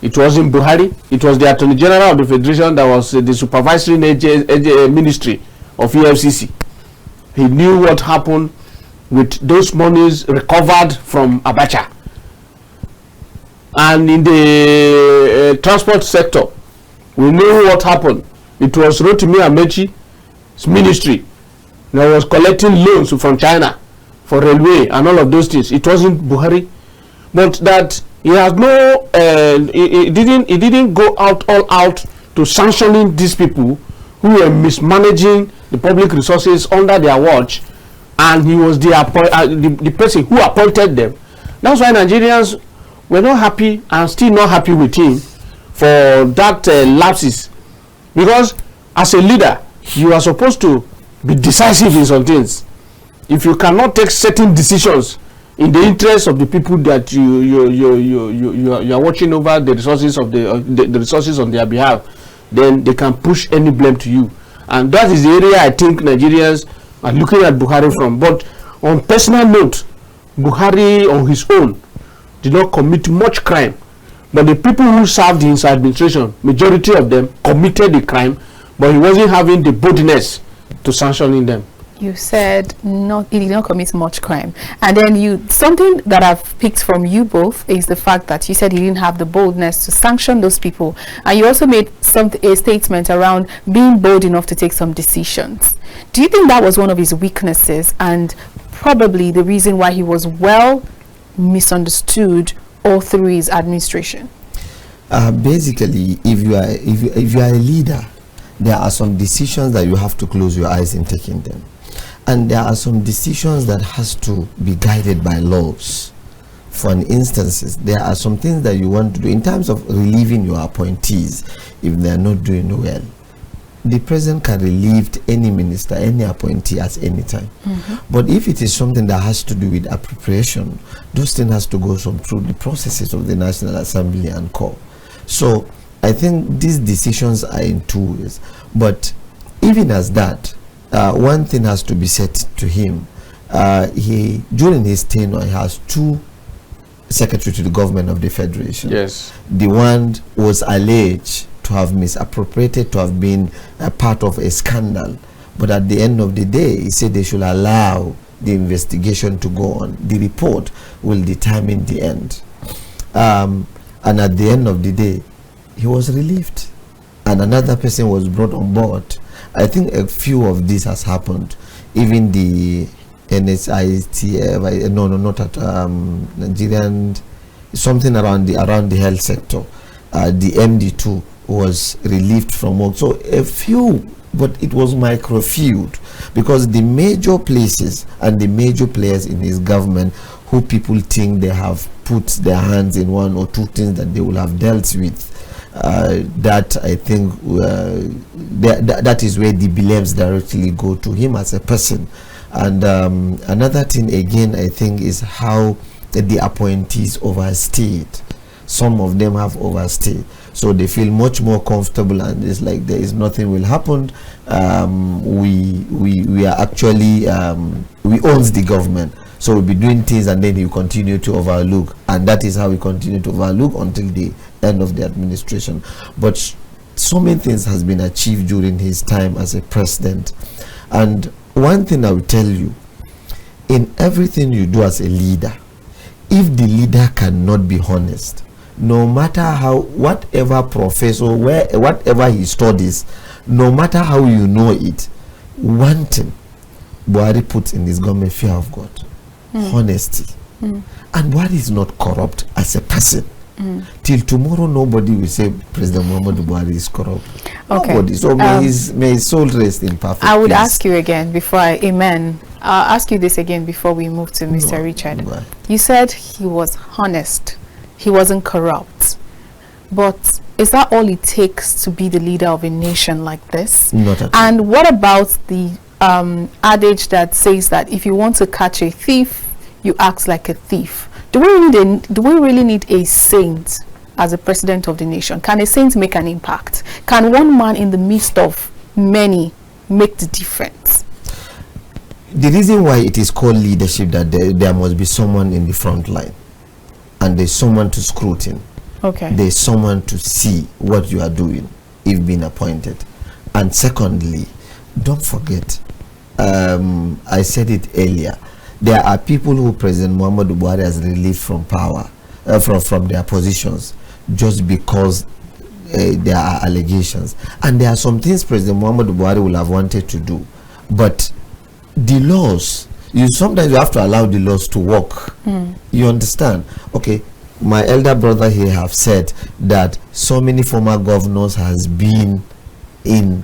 It wasn't Buhari. It was the Attorney General of the Federation that was the supervisory ministry of EFCC. He knew what happened with those monies recovered from Abacha. And in the transport sector, we knew what happened. It was Rotimi Amechi's ministry that was collecting loans from China for railway and all of those things. It wasn't Buhari, but that he has no. He didn't go all out to sanctioning these people who were mismanaging the public resources under their watch, and he was the person who appointed them. That's why Nigerians were not happy and still not happy with him for that lapses, because as a leader you are supposed to be decisive in some things. If you cannot take certain decisions in the interest of the people that you are watching over the resources of the resources on their behalf, then they can push any blame to you, and that is the area I think Nigerians are looking at Buhari from. But on personal note, Buhari on his own, did not commit much crime. But the people who served in his administration, majority of them committed the crime, but he wasn't having the boldness to sanctioning them. You said he did not commit much crime, and then something that I've picked from you both is the fact that you said he didn't have the boldness to sanction those people, and you also made a statement around being bold enough to take some decisions. Do you think that was one of his weaknesses and probably the reason why he was well misunderstood all through his administration? Basically, if you are a leader, there are some decisions that you have to close your eyes in taking them. And there are some decisions that has to be guided by laws. For an instance, there are some things that you want to do in terms of relieving your appointees if they are not doing well. The president can relieve any minister, any appointee at any time. But if it is something that has to do with appropriation, those things has to go through the processes of the National Assembly and co. So I think these decisions are in two ways. But even as that, one thing has to be said to him. During his tenure, he has two secretaries to the government of the Federation. Yes. The one was alleged to have misappropriated, to have been a part of a scandal. But at the end of the day, he said they should allow the investigation to go on. The report will determine the end. And at the end of the day, he was relieved. And another person was brought on board. I think a few of this has happened. Even the NSITF, not at Nigerian, something around the health sector. The MD2 was relieved from work. So a few, but it was microfield, because the major places and the major players in his government who people think they have put their hands in one or two things that they will have dealt with, that I think that is where the blames directly go to him as a person. And another thing again, I think, is how the appointees overstayed. Some of them have overstayed, so they feel much more comfortable, and it's like there is nothing will happen. We are actually we owns the government, so we'll be doing things, and then he continue to overlook, and that is how we continue to overlook until the end of the administration. But so many things has been achieved during his time as a president. And one thing I will tell you, in everything you do as a leader, if the leader cannot be honest, no matter how, whatever professor, whatever he studies, no matter how you know it, one thing Buhari puts in his government: fear of God, honesty. And Buhari is not corrupt as a person. Till tomorrow, nobody will say President Muhammadu Buhari is corrupt. Okay. Nobody. So may his soul rest in perfect I would peace. ask you again before I'll ask you this again before we move to Mr. Richard. Right. You said he was honest, he wasn't corrupt, but is that all it takes to be the leader of a nation like this? Not at all. And what about the adage that says that if you want to catch a thief, you act like a thief? Do we really need a saint as a president of the nation? Can a saint make an impact? Can one man in the midst of many make the difference? The reason why it is called leadership, that there must be someone in the front line, and there's someone to scrutinize. Okay. There's someone to see what you are doing if being appointed. And secondly, don't forget, I said it earlier, there are people who President Muhammadu Buhari has relieved from power, from their positions, just because there are allegations. And there are some things President Muhammadu Buhari will have wanted to do, but the laws, sometimes you have to allow the laws to work. You understand? Okay, my elder brother here have said that so many former governors has been in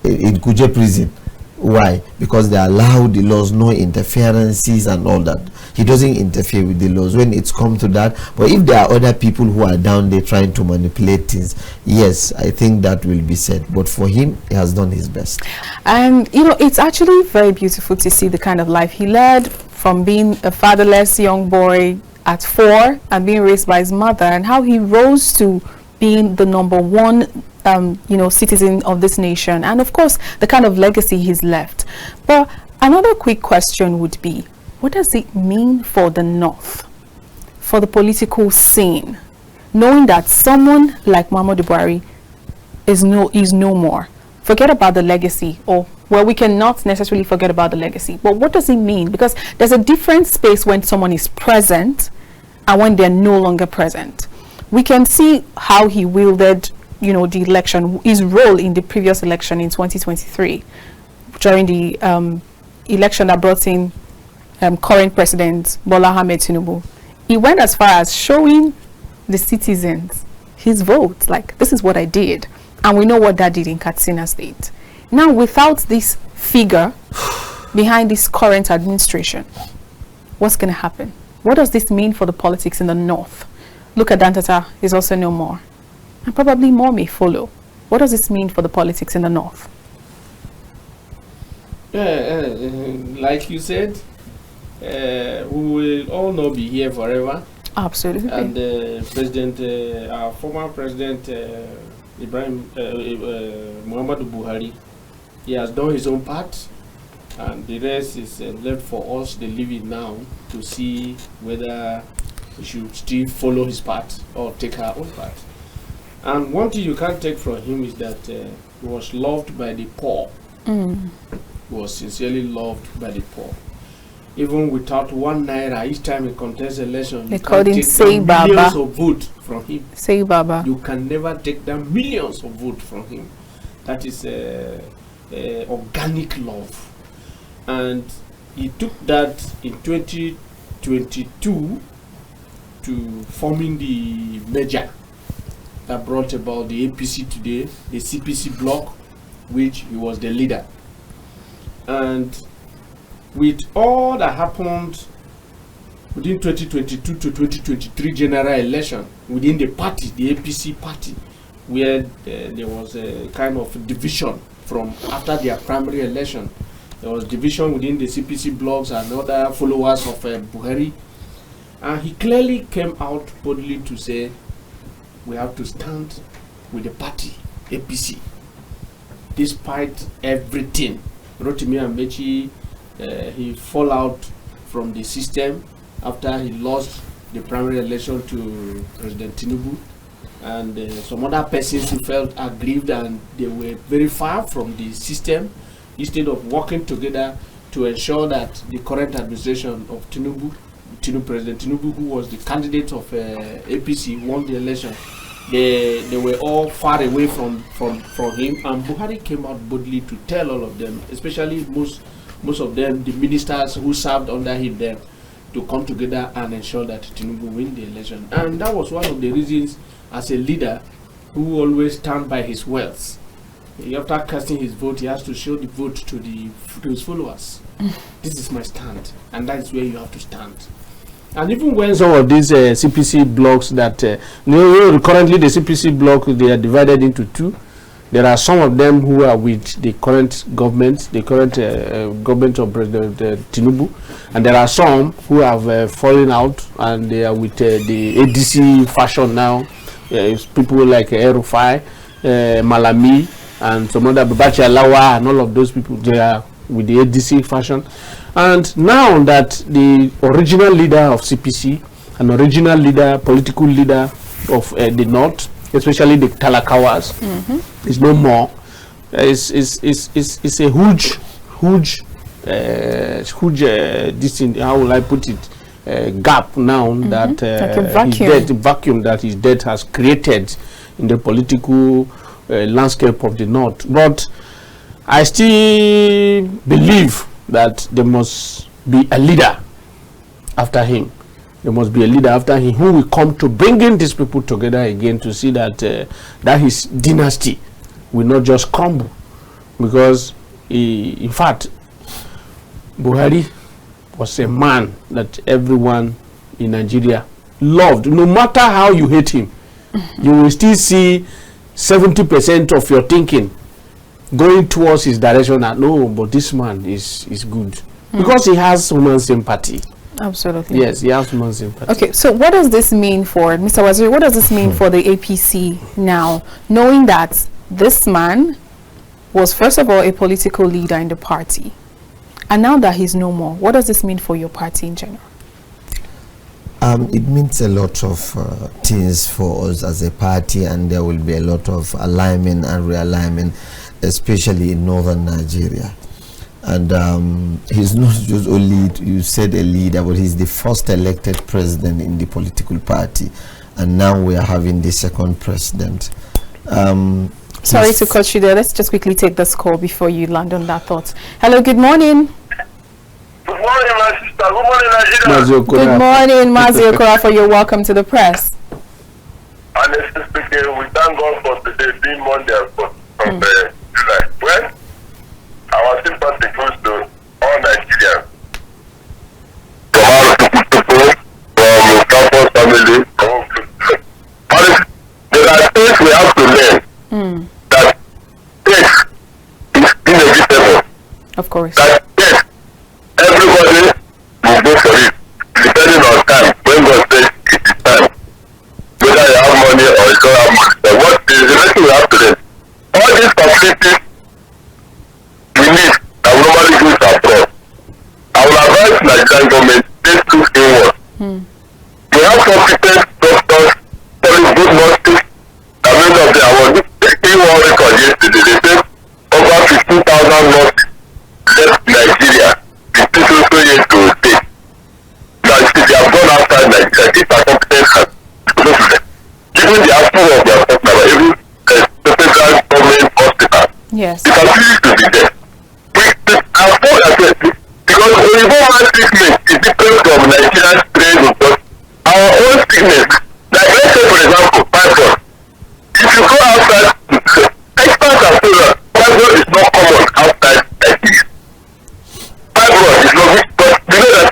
Kuje prison. Why? Because they allow the laws, no interferences and all that. He doesn't interfere with the laws when it's come to that. But if there are other people who are down there trying to manipulate things, yes, I think that will be said. But for him, he has done his best. And it's actually very beautiful to see the kind of life he led, from being a fatherless young boy at 4 and being raised by his mother, and how he rose to being the #1 citizen of this nation, and of course the kind of legacy he's left. But another quick question would be, what does it mean for the North for the political scene, knowing that someone like Muhammadu Buhari is no more? Forget about the legacy, or well, we cannot necessarily forget about the legacy, but what does it mean? Because there's a different space when someone is present and when they're no longer present. We can see how he wielded, the election, his role in the previous election in 2023, during the election that brought in current President Bola Ahmed Tinubu. He went as far as showing the citizens his vote, like, this is what I did. And we know what that did in Katsina State. Now, without this figure behind this current administration, what's going to happen? What does this mean for the politics in the north? Look at Dantata is also no more. And probably more may follow. What does this mean for the politics in the north? Like you said, we will all not be here forever. Absolutely. And our former president, Muhammadu Buhari, he has done his own part, and the rest is left for us, the living now, to see whether we should still follow his path or take our own path. And one thing you can't take from him is that he was loved by the poor. He was sincerely loved by the poor. Even without 1 naira each time he contests election, they called him Say Baba. Millions Baba. Of vote from him. Say Baba. You can never take down millions of vote from him. That is organic love, and he took that in 2022 to forming the merger that brought about the APC today, the CPC bloc, which he was the leader. And with all that happened within 2022 to 2023 general election within the party, the APC party, where there was a kind of division from after their primary election. There was division within the CPC blocs and other followers of Buhari. And he clearly came out boldly to say, we have to stand with the party, APC, despite everything. Rotimi Amechi, he fall out from the system after he lost the primary election to President Tinubu, and some other persons who felt aggrieved and they were very far from the system, instead of working together to ensure that the current administration of President Tinubu, who was the candidate of APC, won the election. They were all far away from him, and Buhari came out boldly to tell all of them, especially most of them, the ministers who served under him there, to come together and ensure that Tinubu win the election. And that was one of the reasons, as a leader who always stand by his words. After casting his vote, he has to show the vote to his followers. This is my stand, and that is where you have to stand. And even when some of these CPC blocks that currently the CPC block, they are divided into two. There are some of them who are with the current government, government of President Tinubu, and there are some who have fallen out and they are with the ADC fashion now. People like Erufai, Malami, and some other Babachi Alawa, and all of those people, they are with the ADC fashion. And now that the original leader of CPC, an original leader, political leader of the North, especially the Talakawas, is no more. It's a huge this thing, how will I put it, gap now that like vacuum that his death has created in the political landscape of the North. But I still believe that there must be a leader after him. There must be a leader after him who will come to bringing these people together again to see that that his dynasty will not just crumble. Because in fact, Buhari was a man that everyone in Nigeria loved. No matter how you hate him, you will still see 70% of your thinking going towards his direction that no, but this man is good. Because he has human sympathy. Absolutely. Yes, he has human sympathy. Okay, so what does this mean for Mr. Waziri? What does this mean for the APC now, knowing that this man was first of all a political leader in the party, and now that he's no more, what does this mean for your party in general? It means a lot of things for us as a party, and there will be a lot of alignment and realignment, especially in northern Nigeria. And he's not just only, you said a leader, but he's the first elected president in the political party, and now we are having the second president. Sorry to cut you there. Let's just quickly take this call before you land on that thought. Hello, good morning. Good morning, my sister. Good morning, Nigeria. Good morning, Mazi Okorafor. You're welcome to the press. Honestly speaking, we thank God for today being Monday from July. Well, our sympathy goes to all Nigerians. From our people, from campus family, honestly, there are things we have to learn. That faith is inevitable. Of course. That yes, everybody will go for it, depending on time. When God says it is time, whether you have money or you don't have money, but what is the lesson we have to learn? All these facilities we need that we normally use abroad. I will advise Nigerian government take two inward. We have competent doctors, very good nurses, and many of them were taking one record yesterday. They said over 15,000 nurses left Nigeria. Years to take. Now, if they have gone outside Nigeria, these are competent hands. Given the approval of their partner, every federal government hospital, Yes. the facilities to be there. I'm so upset because Oyibo man sickness is different from Nigerian strain, because our own sickness, like let's say for example, fibroid. If you go outside, experts have told us fibroid is not common outside Nigeria. Fibroid is not, but you know that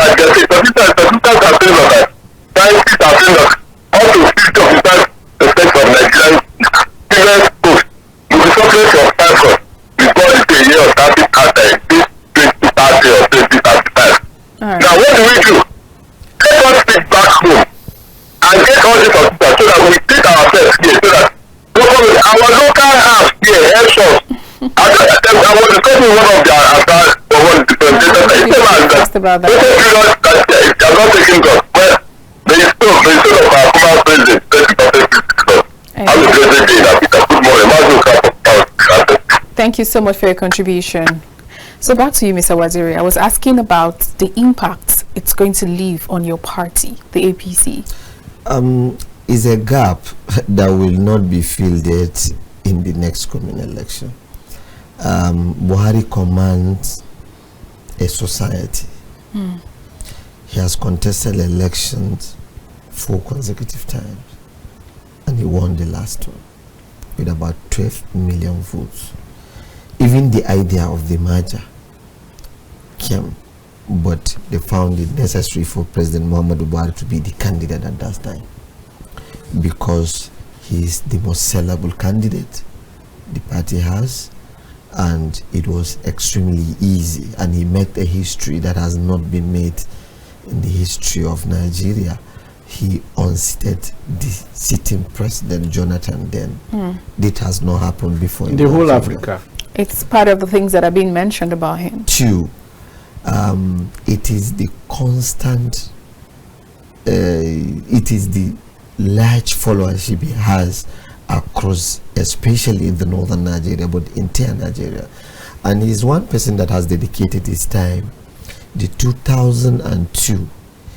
that the statistics are telling us that scientists are telling us up to 50% of Nigerian children's schools will be suffering from fibroid before it's a year or 30 after this 2030 or 2035. Now what do? Let us take back home and get all these hospitals so that we take ourselves here, so that our local house here helps us. I was discussing one of their advice for one of the presentations. He said about that. They are not taking God. Well, there is still of our former president, 30%. I'm a president in Africa. Good morning. Thank you so much for your contribution. So back to you, Mr. Waziri. I was asking about the impact it's going to leave on your party, the APC. Is a gap that will not be filled yet in the next coming election. Buhari commands a society. He has contested elections 4 consecutive times, and he won the last one with about 12 million votes. Even the idea of the merger came, but they found it necessary for President Muhammadu Buhari to be the candidate at that time, because he is the most sellable candidate the party has, and it was extremely easy, and he made a history that has not been made in the history of Nigeria. He unseated the sitting president Jonathan then. It has not happened before in the whole Africa. It's part of the things that are being mentioned about him. 2, it is the constant, it is the large followership he has across, especially in the northern Nigeria, but entire Nigeria. And he's one person that has dedicated his time. The 2002,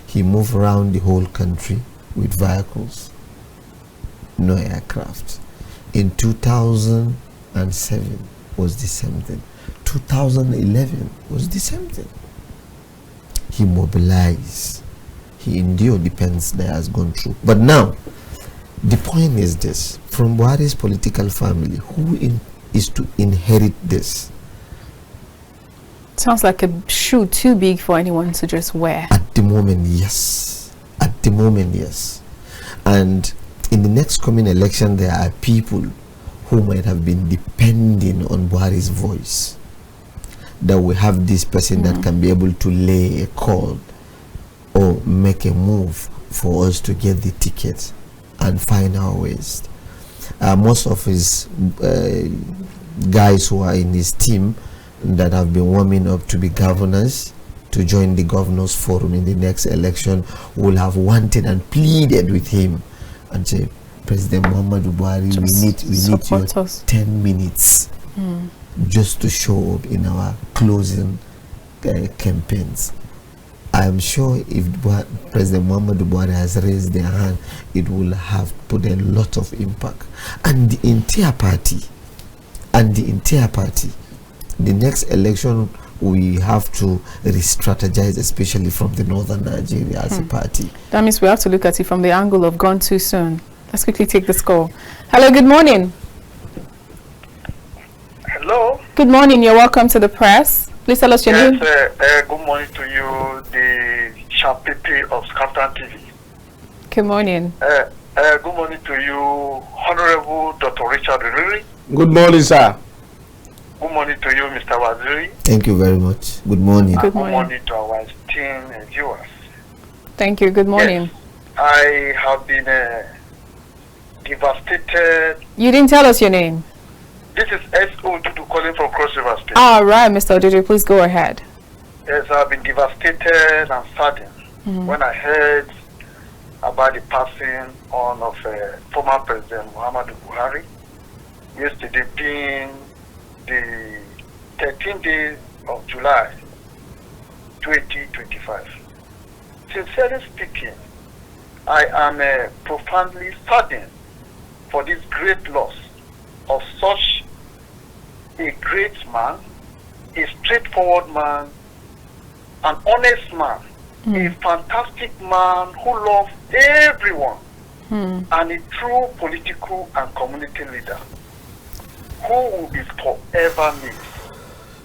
he moved around the whole country with vehicles, no aircraft. In 2007 was the same thing. 2011 was the same thing. He mobilized. He endured the pains that has gone through. But now, the point is this: from Buhari's political family, who is to inherit this? Sounds like a shoe too big for anyone to just wear. At the moment, yes. At the moment, yes. And in the next coming election, there are people who might have been depending on Buhari's voice, that we have this person that can be able to lay a call or make a move for us to get the ticket and find our ways. Most of his guys who are in his team that have been warming up to be governors, to join the governors forum in the next election will have wanted and pleaded with him and say, President Muhammadu Buhari, we need your 10 minutes just to show up in our closing campaigns. I am sure if President Muhammadu Buhari has raised their hand, it will have put a lot of impact. And the entire party, the next election, we have to re-strategize, especially from the northern Nigeria as a party. That means we have to look at it from the angle of gone too soon. Let's quickly take this call. Hello, good morning. Hello. Good morning, you're welcome to the press. Please tell us your name. Good morning to you, the Champete of Chieftain TV. Good morning. Good morning to you, Honorable Dr. Richard Oriri. Good morning, sir. Good morning to you, Mr. Waziri. Thank you very much. Good morning. Good morning. morning. Good morning to our esteemed viewers. Thank you. Good morning. Yes, I have been devastated. You didn't tell us your name. This is S.O. Dudu calling from Cross River State. All right, Mr. Odudu, please go ahead. Yes, I've been devastated and saddened when I heard about the passing on of former President Muhammadu Buhari. Yesterday being the 13th day of July 2025. Sincerely speaking, I am profoundly saddened for this great loss of such a great man, a straightforward man, an honest man, a fantastic man who loves everyone, and a true political and community leader who will be forever missed.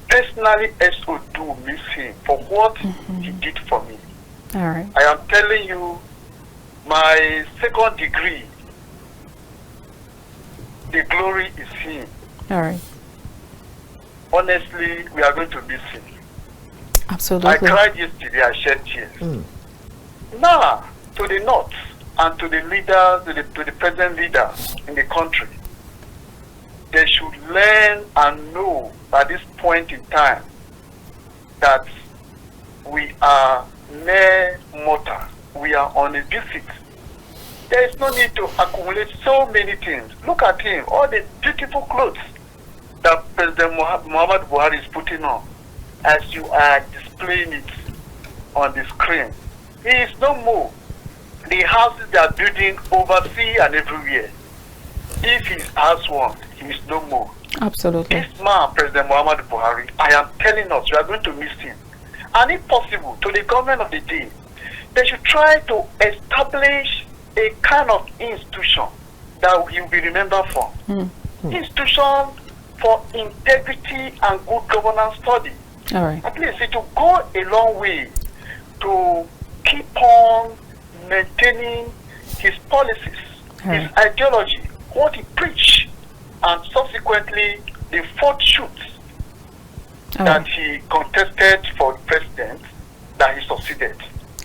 Personally, SO do miss him for what he did for me. All right. I am telling you, my second degree, the glory is him. All right. Honestly, we are going to miss him. Absolutely. I cried yesterday, I shed tears. Now, to the North and to the leaders, to the present leader in the country, they should learn and know at this point in time that we are mere mortal. We are on a visit. There is no need to accumulate so many things. Look at him, all the beautiful clothes that President Muhammadu Buhari is putting on as you are displaying it on the screen. He is no more. The houses they are building overseas and everywhere. If he has one, he is no more. Absolutely. This man, President Muhammadu Buhari, I am telling us, we are going to miss him. And if possible, to the government of the day, they should try to establish a kind of institution that he will be remembered for. Institution for integrity and good governance study. All right. At least it will go a long way to keep on maintaining his policies, his ideology, what he preached, and subsequently the fourth shoot that he contested for president, that he succeeded.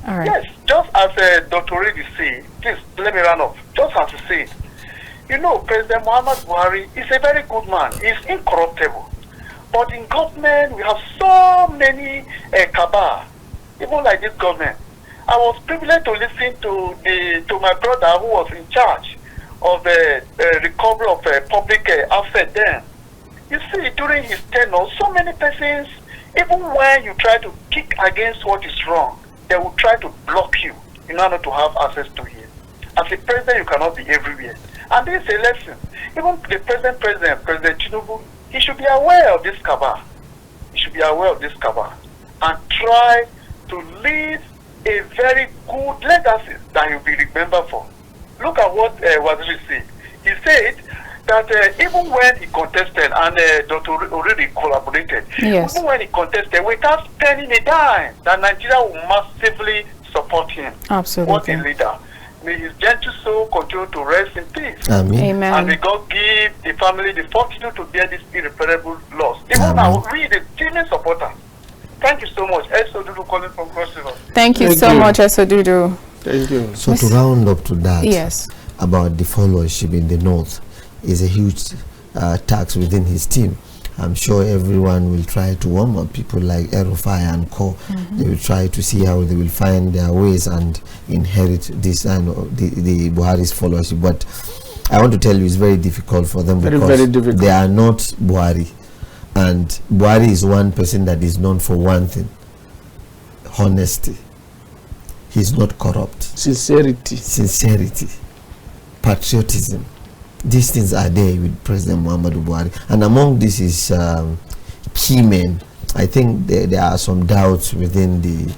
All right. Yes, just as Dr. Oriri said, please let me run off. Just as he said, you know, President Muhammadu Buhari is a very good man. He's incorruptible. But in government, we have so many cabal, even like this government. I was privileged to listen to my brother who was in charge of the recovery of public asset then. You see, during his tenure, so many persons, even when you try to kick against what is wrong, they will try to block you in order to have access to him. As a president, you cannot be everywhere. And this is a lesson. Even the present president, President Tinubu, he should be aware of this cabal. He should be aware of this cabal and try to leave a very good legacy that he will be remembered for. Look at what Waziri said. He said that even when he contested and Dr. Oriri collaborated, even when he contested without spending a dime, that Nigeria will massively support him. Absolutely. What a leader. May his gentle soul continue to rest in peace. Amen. Amen. And may God give the family the fortitude to bear this irreparable loss. Even now, we the genuine supporter. Thank you so much. S. Odudu calling from Cross River. Thank you so much, S. Odudu. Thank you. So to round up to that, yes, about the followership in the north is a huge tax within his team. I'm sure everyone will try to warm up. People like Erufai and Co. They will try to see how they will find their ways and inherit this and the Buhari's followership. But I want to tell you, it's very difficult for them because very difficult. They are not Buhari, and Buhari is one person that is known for one thing: honesty. He's not corrupt. Sincerity, patriotism. These things are there with President Muhammadu Buhari, and among this is key men. I think there are some doubts within the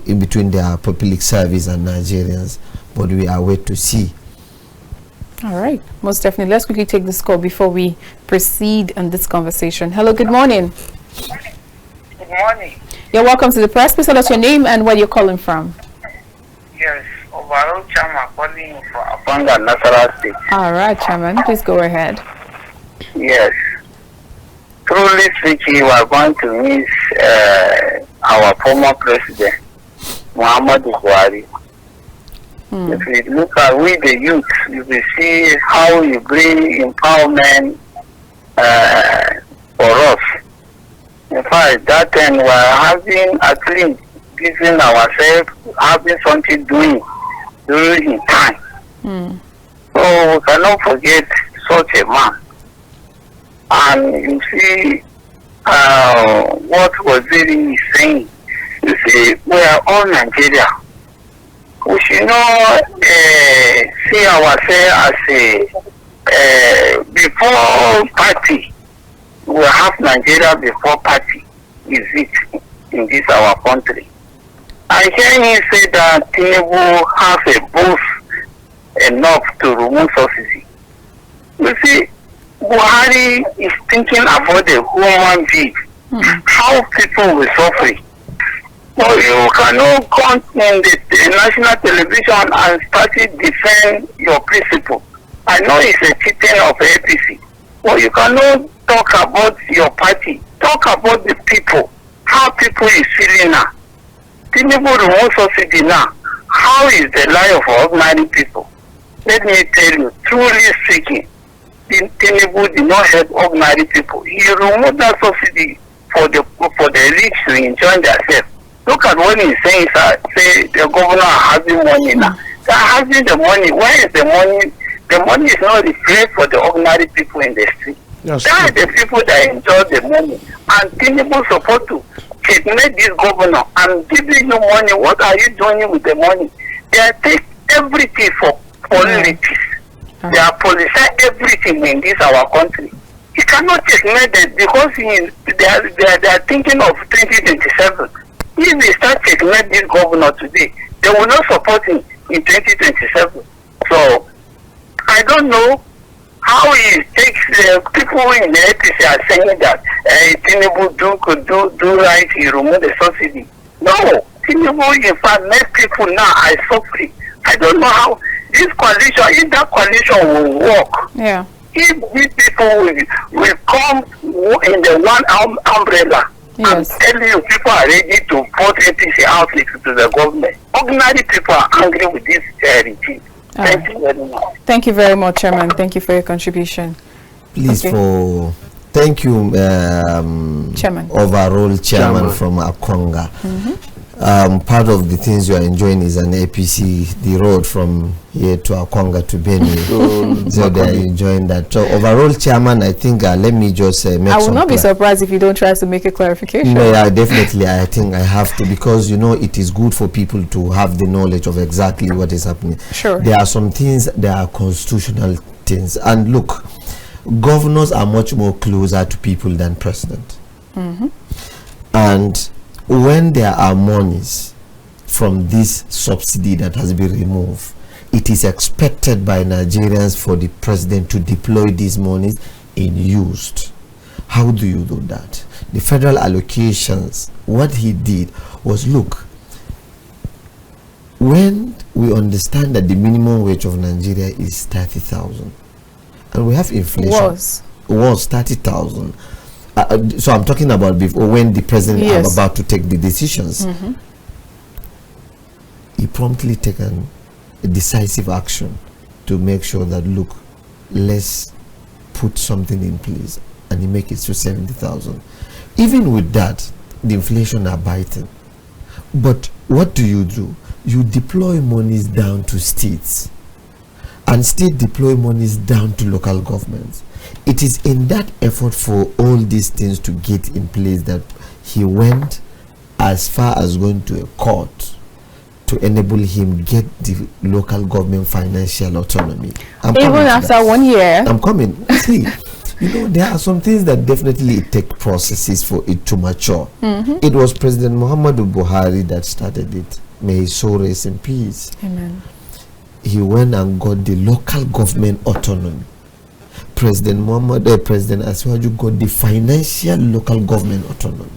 in between their public service and Nigerians, but we are wait to see. All right, most definitely. Let's quickly take this call before we proceed in this conversation. Hello, good morning. Good morning. You're welcome to the press. Please tell us your name and where you're calling from. Yes, overall chairman calling for Apanga, Nasarawa State. All right, Chairman, please go ahead. Yes. Truly speaking, we are going to miss our former president, Muhammadu Buhari. If we look at we the youth, you will see how you bring empowerment for us. In fact, that time we are having at least giving ourselves, having something doing during his time. So we cannot forget such a man. And you see what Waziri is saying. You see, we are all Nigeria. We should not see ourselves as a before party. We have Nigeria before party. Is it in this our country? I hear him say that Tinubu has a boost enough to remove subsidy. You see, Buhari is thinking about the human being, how people will suffer. So you cannot come in the national television and start to defend your principle. I know it's a cheating of APC, but you cannot talk about your party. Talk about the people, how people is feeling now. Tinubu remove subsidy now. How is the life of ordinary people? Let me tell you, truly speaking, Tinubu did not help ordinary people. He removed that subsidy for the rich to enjoy themselves. Look at what he's saying, sir. Say the governor are having money now. They are having the money. Where is the money? The money is not reflected for the ordinary people in the street. They are the people that enjoy the money. And Tinubu supposed to kidnap this governor and giving you money. What are you doing with the money? They take everything for politics. They are policing everything in this our country. He cannot kidnap them because they are thinking of 2027. If they start kidnapping this governor today, they will not support him in 2027. So I don't know how he takes people in the APC are saying that Tinubu could do right, he remove the subsidy. No, Tinubu in fact make people now are suffering. I don't know how this coalition, if that coalition will work. Yeah. If these people will come in the one umbrella. Yes. I'm telling you, people are ready to vote APC out to the government. Ordinary people are angry with this regime. Thank you very much. Thank you very much, Chairman. Thank you for your contribution. Please, thank you, Chairman. Overall Chairman from Akonga. Part of the things you are enjoying is an APC, the road from here to Akonga to Benue. So they are enjoying that. So overall Chairman, I think, let me just make I will not be surprised if you don't try to make a clarification. No, yeah, definitely. I think I have to, because, you know, it is good for people to have the knowledge of exactly what is happening. Sure. There are some things, there are constitutional things. And look, governors are much more closer to people than president. And when there are monies from this subsidy that has been removed, it is expected by Nigerians for the president to deploy these monies in used. How do you do that? The federal allocations, what he did was, look, when we understand that the minimum wage of Nigeria is 30,000 and we have inflation, was 30,000. So I'm talking about before, when the president is about to take the decisions. He promptly taken a decisive action to make sure that, look, let's put something in place and you make it to 70,000. Even with that, the inflation are biting. But what do? You deploy monies down to states, and state deploy monies down to local governments. It is in that effort for all these things to get in place that he went as far as going to a court to enable him get the local government financial autonomy. Even after 1 year. I'm coming. See, there are some things that definitely take processes for it to mature. It was President Muhammadu Buhari that started it. May his soul rest in peace. Amen. He went and got the local government autonomy. President Asiwaju got the financial local government autonomy.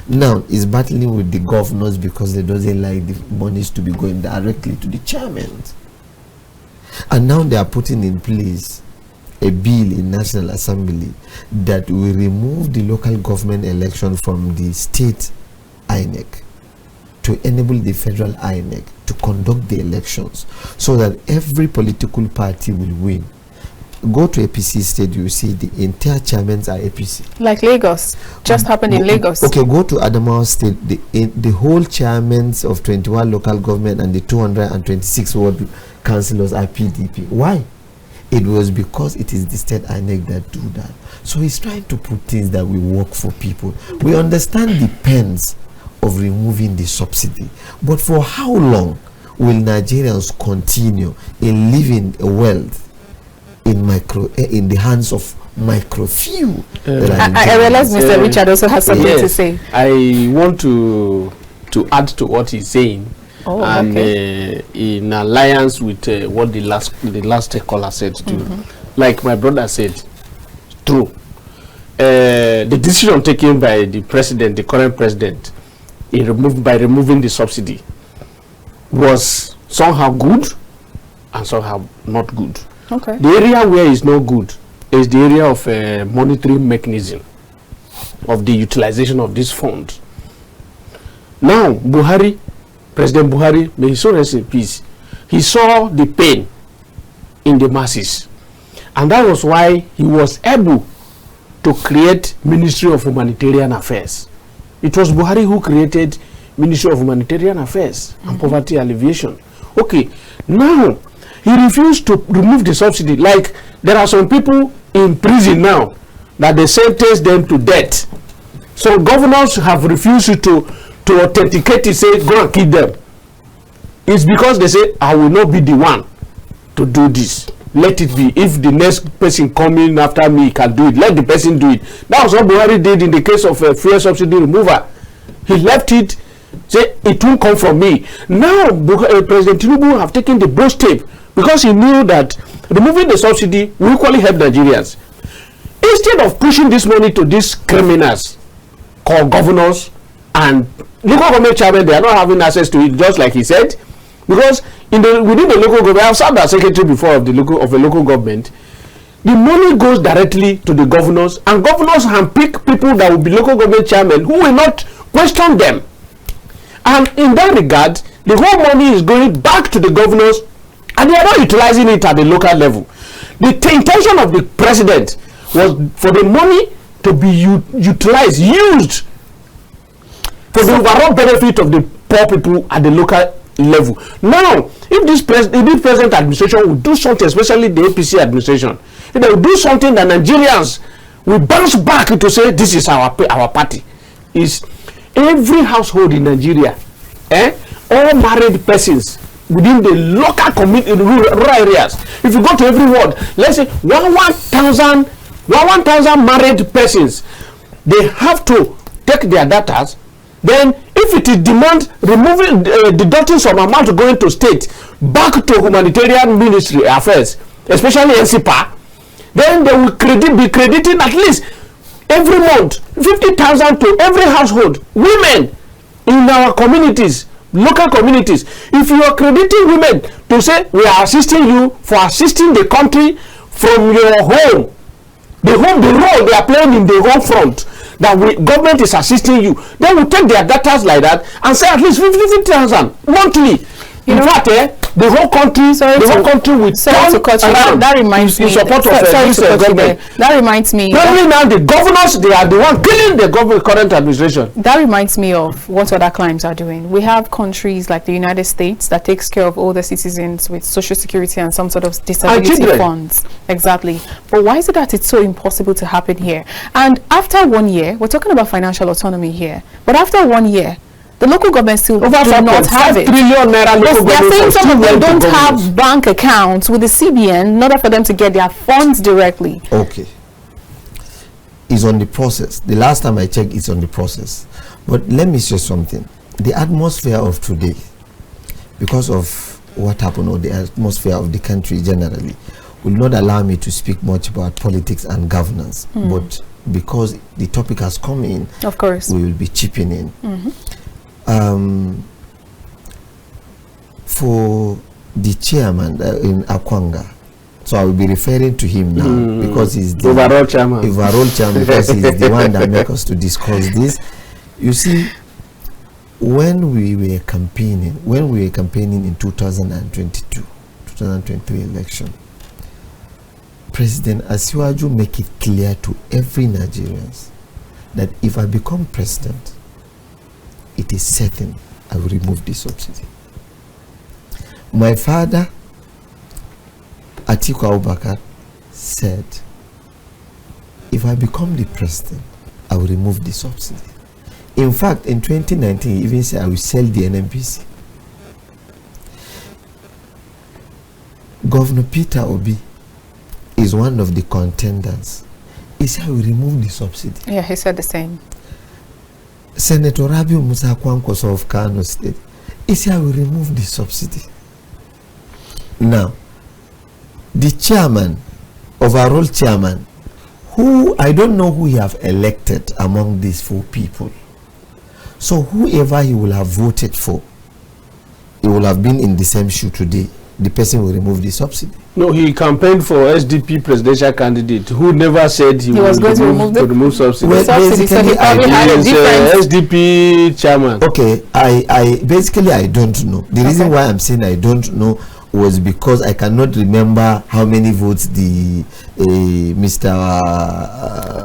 Now he's battling with the governors because they doesn't like the monies to be going directly to the chairman. And now they are putting in place a bill in National Assembly that will remove the local government election from the state INEC to enable the federal INEC to conduct the elections so that every political party will win. Go to APC state, you see the entire chairmen are APC. Like Lagos, just happened in Lagos. Okay, go to Adamawa state, the whole chairmen of 21 local government and the 226 ward councillors are PDP. Why? It was because it is the state INEC that do that. So he's trying to put things that will work for people. We understand the pains of removing the subsidy, but for how long will Nigerians continue in living a wealth in the hands of micro few? I realize Mr. Richard also has something to say. I want to add to what he's saying. In alliance with what the last caller said too. Like my brother said, true. The decision taken by the current president, by removing the subsidy, was somehow good and somehow not good. Okay. The area where it's not good is the area of monitoring mechanism of the utilization of this fund. Now, President Buhari, may he so rest in peace, he saw the pain in the masses, and that was why he was able to create Ministry of Humanitarian Affairs. It was Buhari who created Ministry of Humanitarian Affairs and Poverty Alleviation. Okay, now he refused to remove the subsidy. Like there are some people in prison now that they sentence them to death. So governors have refused to authenticate it, say go and kill them. It's because they say I will not be the one to do this. Let it be. If the next person coming after me can do it, let the person do it. That was what Buhari did in the case of fuel subsidy removal. He left it, say it won't come from me. Now President Tinubu have taken the bold step because he knew that removing the subsidy will equally help Nigerians. Instead of pushing this money to these criminals called governors and local government chairmen, they are not having access to it, just like he said, because within the local government, I have served as secretary before of a local government. The money goes directly to the governors, and governors handpick people that will be local government chairmen who will not question them. And in that regard, the whole money is going back to the governors, and they are not utilizing it at the local level. The intention of the president was for the money to be used for the overall benefit of the poor people at the local level. Now, if this present administration will do something, especially the APC administration, if they will do something that Nigerians will bounce back to say this is our party, is every household in Nigeria, all married persons within the local community, rural areas. If you go to every ward, let's say 1,000 married persons, they have to take their data. Then if it is demand removing deducting some amount going to state back to humanitarian ministry affairs, especially NCPA, then they will be crediting at least every month 50,000 to every household. Women in our communities, local communities, if you are crediting women to say we are assisting you for assisting the country from your home, the role they are playing in the home front, that government is assisting you, then we take their data like that and say at least 50,000 monthly. You in know, fact, the whole country will turn around that reminds in me. support of this government. That reminds me. Probably now the governors, they are the one killing the current administration. That reminds me of what other climes are doing. We have countries like the United States that takes care of all the citizens with social security and some sort of disability funds. Exactly. But why is it that it's so impossible to happen here? And after 1 year, we're talking about financial autonomy here, but after 1 year, the local government still do not have it. They're saying some of them don't have bank accounts with the CBN in order for them to get their funds directly. Okay. It's on the process. The last time I checked, it's on the process. But let me say something. The atmosphere of today, because of what happened, or the atmosphere of the country generally, will not allow me to speak much about politics and governance. But because the topic has come in, of course, we will be chipping in. For the chairman in Akwanga, so I will be referring to him now because he's the overall chairman because he's the one that makes us to discuss this. You see, when we were campaigning in 2023 election, President Asiwaju make it clear to every Nigerian that if I become president, it is certain I will remove the subsidy. My father, Atiku Abubakar, said, if I become the president, I will remove the subsidy. In fact, in 2019, he even said I will sell the NNPC. Governor Peter Obi is one of the contenders. He said I will remove the subsidy. Yeah, he said the same. Senator Rabiu Musa Kwankwaso of Kano State, he said I will remove the subsidy. Now, the chairman, overall chairman, who I don't know who he have elected among these 4 people. So whoever he will have voted for, he will have been in the same shoe today. The person will remove the subsidy. No, he campaigned for SDP presidential candidate who never said he was going to remove subsidy. Well, basically, SDP chairman. Okay, I basically I don't know. The reason why I'm saying I don't know was because I cannot remember how many votes the Mr.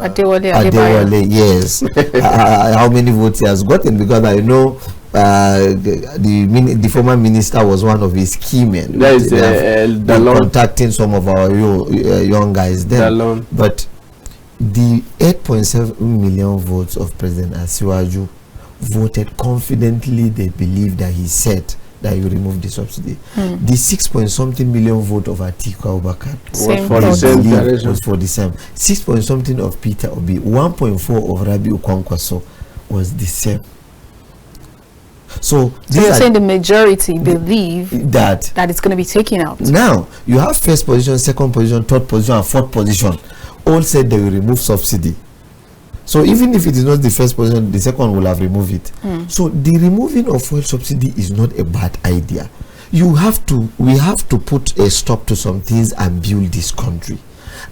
Adewale, yes, how many votes he has gotten, because I know the former minister was one of his key men. That is contacting some of our young guys then. But the 8.7 million votes of President Asiwaju voted confidently. They believe that he said that you remove the subsidy. The 6-point-something million vote of Atiku Abubakar was for the same. 6-point-something of Peter Obi, 1.4 of Rabiu Kwankwaso was the same. So you're saying the majority believe that it's going to be taken out. Now you have first position, second position, third position, and fourth position. All said they will remove subsidy. So even if it is not the first position, the second will have removed it. So the removing of fuel subsidy is not a bad idea. We have to put a stop to some things and build this country.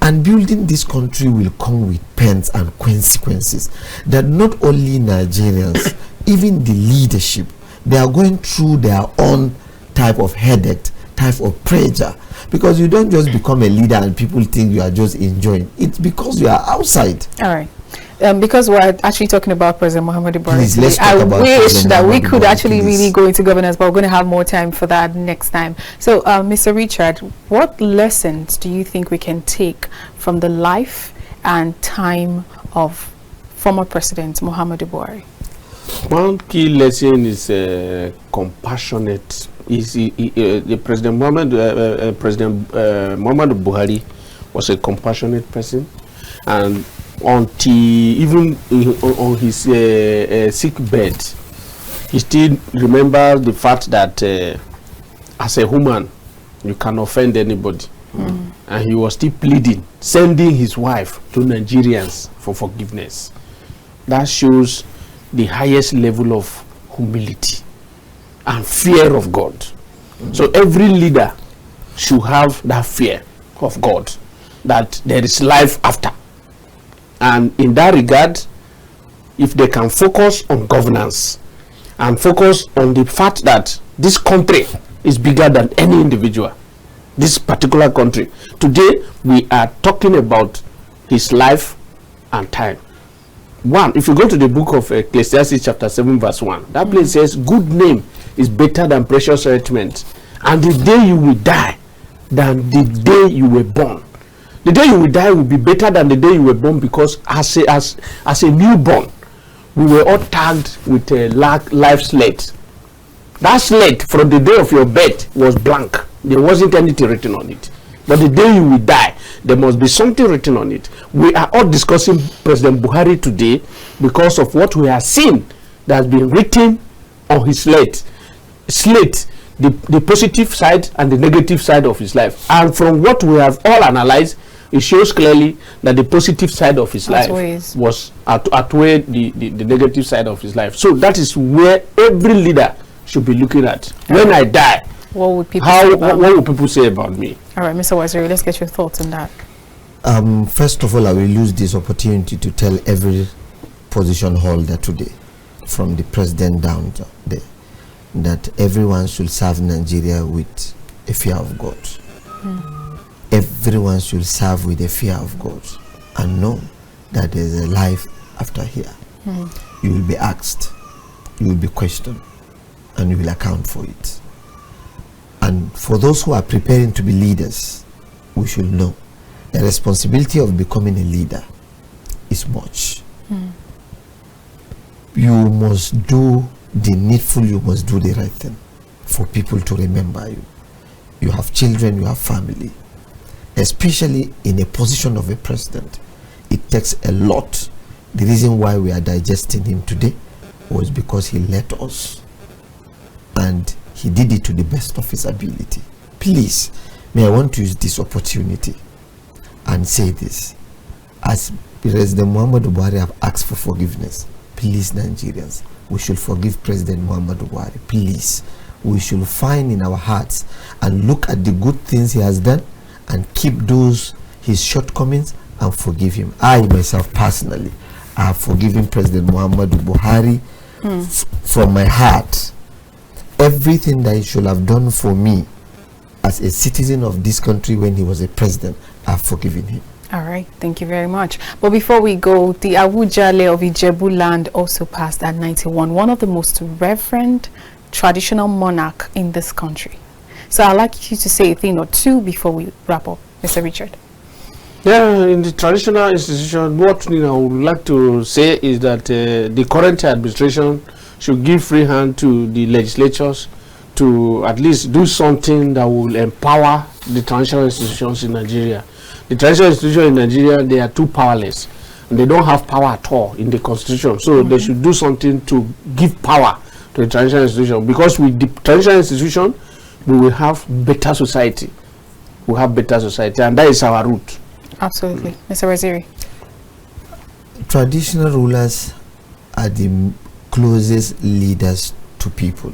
And building this country will come with pains and consequences that not only Nigerians, even the leadership, they are going through their own type of headache, type of pressure. Because you don't just become a leader and people think you are just enjoying. It's because you are outside. All right. Because we're actually talking about President Muhammadu Buhari, I wish that we could actually really go into governance, but we're going to have more time for that next time. So, Mr. Richard, what lessons do you think we can take from the life and time of former President Muhammadu Buhari? One key lesson is compassionate. The President Muhammadu Buhari was a compassionate person, and until even on his sick bed, he still remembers the fact that as a human you can offend anybody, and he was still pleading, sending his wife to Nigerians for forgiveness. That shows the highest level of humility and fear of God. So every leader should have that fear of God, that there is life after. And in that regard, if they can focus on governance and focus on the fact that this country is bigger than any individual. This particular country. Today, we are talking about his life and time. One, if you go to the book of Ecclesiastes chapter 7 verse 1, that place says, good name is better than precious ointment, and the day you will die than the day you were born. The day you will die will be better than the day you were born, because as a newborn, we were all tagged with a life slate. That slate from the day of your birth was blank. There wasn't anything written on it. But the day you will die, there must be something written on it. We are all discussing President Buhari today because of what we have seen that has been written on his slate. The positive side and the negative side of his life. And from what we have all analyzed, it shows clearly that the positive side of his life was outweighed the negative side of his life. So that is where every leader should be looking at. When I die, what would people say about what would people say about me? All right, Mr. Waziri, let's get your thoughts on that. First of all, I will use this opportunity to tell every position holder today, from the president down there, that everyone should serve Nigeria with a fear of God. Everyone should serve with a fear of God and know that there is a life after here. You will be asked, you will be questioned, and you will account for it. And for those who are preparing to be leaders, we should know the responsibility of becoming a leader is much. You must do the needful, you must do the right thing for people to remember you. You have children, you have family. Especially in a position of a president, it takes a lot. The reason why we are digesting him today was because he led us, and he did it to the best of his ability. Please, may I want to use this opportunity and say this. As President Muhammadu Buhari have asked for forgiveness, please, Nigerians, we should forgive President Muhammadu Buhari. Please, we should find in our hearts and look at the good things he has done and keep those his shortcomings and forgive him. I myself personally, I have forgiven President Muhammadu Buhari from my heart. Everything that he should have done for me as a citizen of this country when he was a president, I have forgiven him. All right, thank you very much. But before we go, the Awujale of Ijebu land also passed at 91, one of the most reverend traditional monarch in this country. So I'd like you to say a thing or two before we wrap up, Mr. Richard. Yeah, in the traditional institution, what I would like to say is that the current administration should give free hand to the legislatures to at least do something that will empower the traditional institutions in Nigeria. The traditional institutions in Nigeria, they are too powerless, and they don't have power at all in the constitution. So they should do something to give power to the traditional institution, because with the traditional institution, we will have better society. We have better society, and that is our root. Absolutely. Mr. Waziri. Traditional rulers are the closest leaders to people.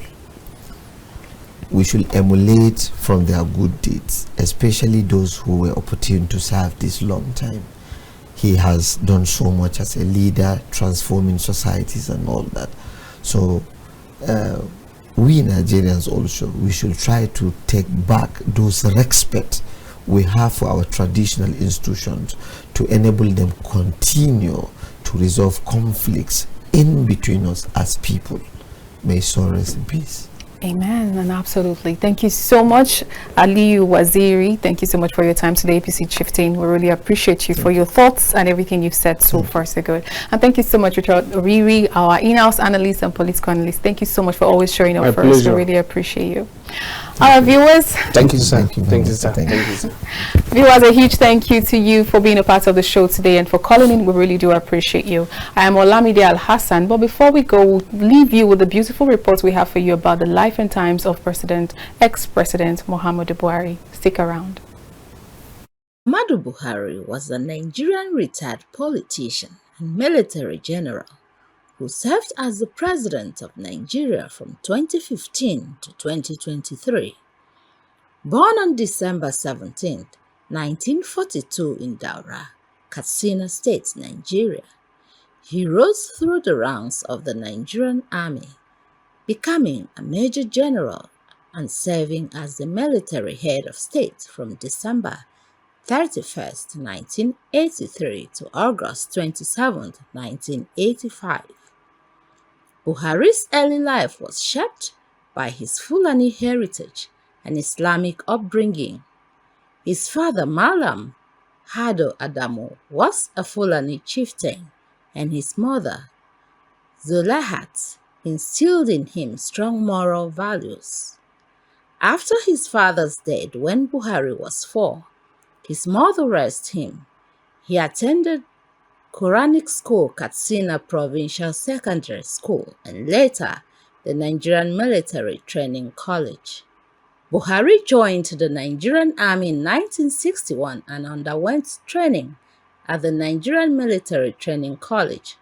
We should emulate from their good deeds, especially those who were opportune to serve this long time. He has done so much as a leader, transforming societies and all that. So we Nigerians also, we should try to take back those respect we have for our traditional institutions to enable them continue to resolve conflicts in between us as people. May soul rest in peace. Amen, and absolutely. Thank you so much, Aliyu Waziri. Thank you so much for your time today, APC Chieftain. We really appreciate you for your thoughts and everything you've said so far so good. And thank you so much, Richard Oriri, our in-house analyst and political analyst. Thank you so much for always showing up for us. We really appreciate you. Our viewers, Thank you, sir. Thank you, sir. Thank you, sir. viewers, a huge thank you to you for being a part of the show today and for calling in. We really do appreciate you. I am Olamide Alhassan, but before we go, we'll leave you with the beautiful reports we have for you about the life and times of ex-President Muhammadu Buhari. Stick around. Muhammadu Buhari was a Nigerian retired politician and military general who served as the president of Nigeria from 2015 to 2023. Born on December 17, 1942 in Daura, Katsina State, Nigeria, he rose through the ranks of the Nigerian army, becoming a major general and serving as the military head of state from December 31st, 1983 to August 27th, 1985. Buhari's early life was shaped by his Fulani heritage and Islamic upbringing. His father, Malam Hado Adamu, was a Fulani chieftain, and his mother, Zulahat, instilled in him strong moral values. After his father's death when Buhari was 4, his mother raised him. He attended Quranic School, Katsina Provincial Secondary School, and later the Nigerian Military Training College. Buhari joined the Nigerian Army in 1961 and underwent training at the Nigerian Military Training College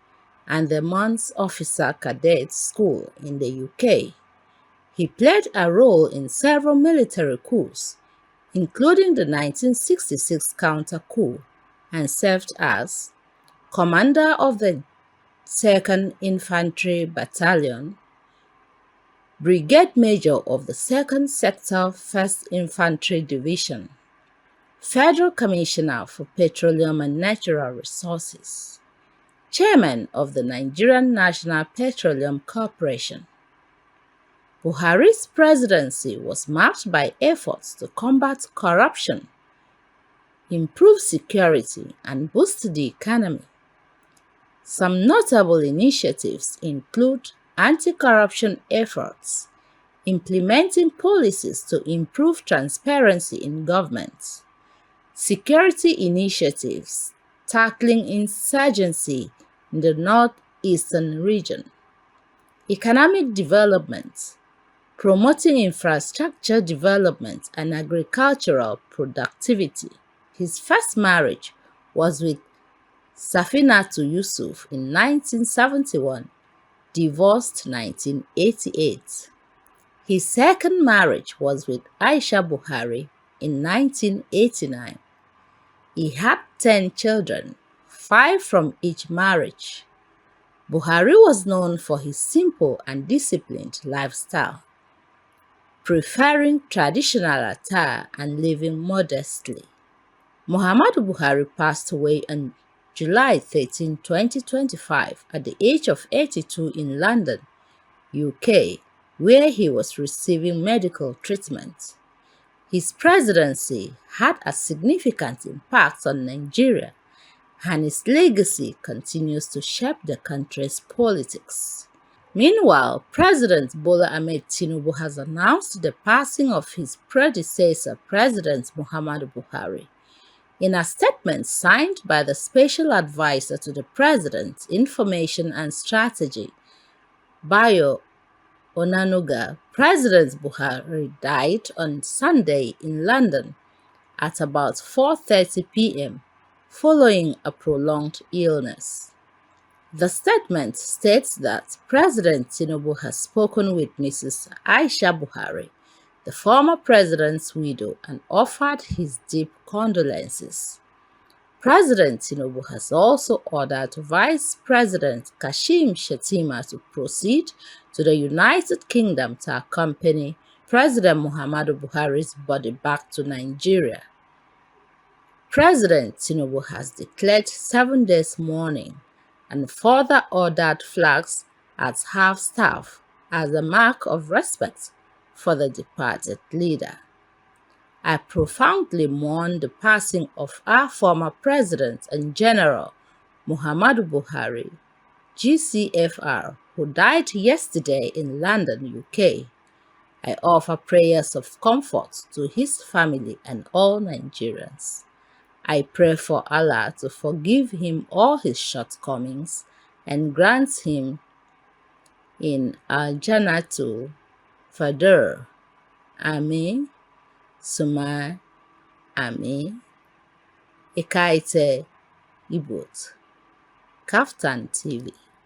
and the Mons Officer Cadet School in the UK. He played a role in several military coups, including the 1966 counter-coup, and served as commander of the 2nd Infantry Battalion, Brigade Major of the 2nd Sector 1st Infantry Division, Federal Commissioner for Petroleum and Natural Resources, Chairman of the Nigerian National Petroleum Corporation. Buhari's presidency was marked by efforts to combat corruption, improve security, and boost the economy. Some notable initiatives include anti-corruption efforts, implementing policies to improve transparency in government, security initiatives tackling insurgency in the northeastern region, economic development, promoting infrastructure development and agricultural productivity. His first marriage was with Safinatu Yusuf in 1971, divorced 1988. His second marriage was with Aisha Buhari in 1989. He had 10 children, 5 from each marriage. Buhari was known for his simple and disciplined lifestyle, preferring traditional attire and living modestly. Muhammadu Buhari passed away on July 13, 2025, at the age of 82 in London, UK, where he was receiving medical treatment. His presidency had a significant impact on Nigeria, and his legacy continues to shape the country's politics. Meanwhile, President Bola Ahmed Tinubu has announced the passing of his predecessor, President Muhammadu Buhari. In a statement signed by the Special Advisor to the President, Information and Strategy, Bayo Onanuga, President Buhari died on Sunday in London at about 4:30 p.m. following a prolonged illness. The statement states that President Tinubu has spoken with Mrs. Aisha Buhari, the former president's widow, and offered his deep condolences. President Tinubu has also ordered Vice President Kashim Shettima to proceed to the United Kingdom to accompany President Muhammadu Buhari's body back to Nigeria. President Tinubu has declared 7 days mourning and further ordered flags at half-staff as a mark of respect for the departed leader. I profoundly mourn the passing of our former President and General, Muhammadu Buhari, GCFR, who died yesterday in London, UK. I offer prayers of comfort to his family and all Nigerians. I pray for Allah to forgive him all his shortcomings and grant him in Al-Jannatu Fadr. Amin. Suma. Amin. Ekaite Ibot. Kaftan TV.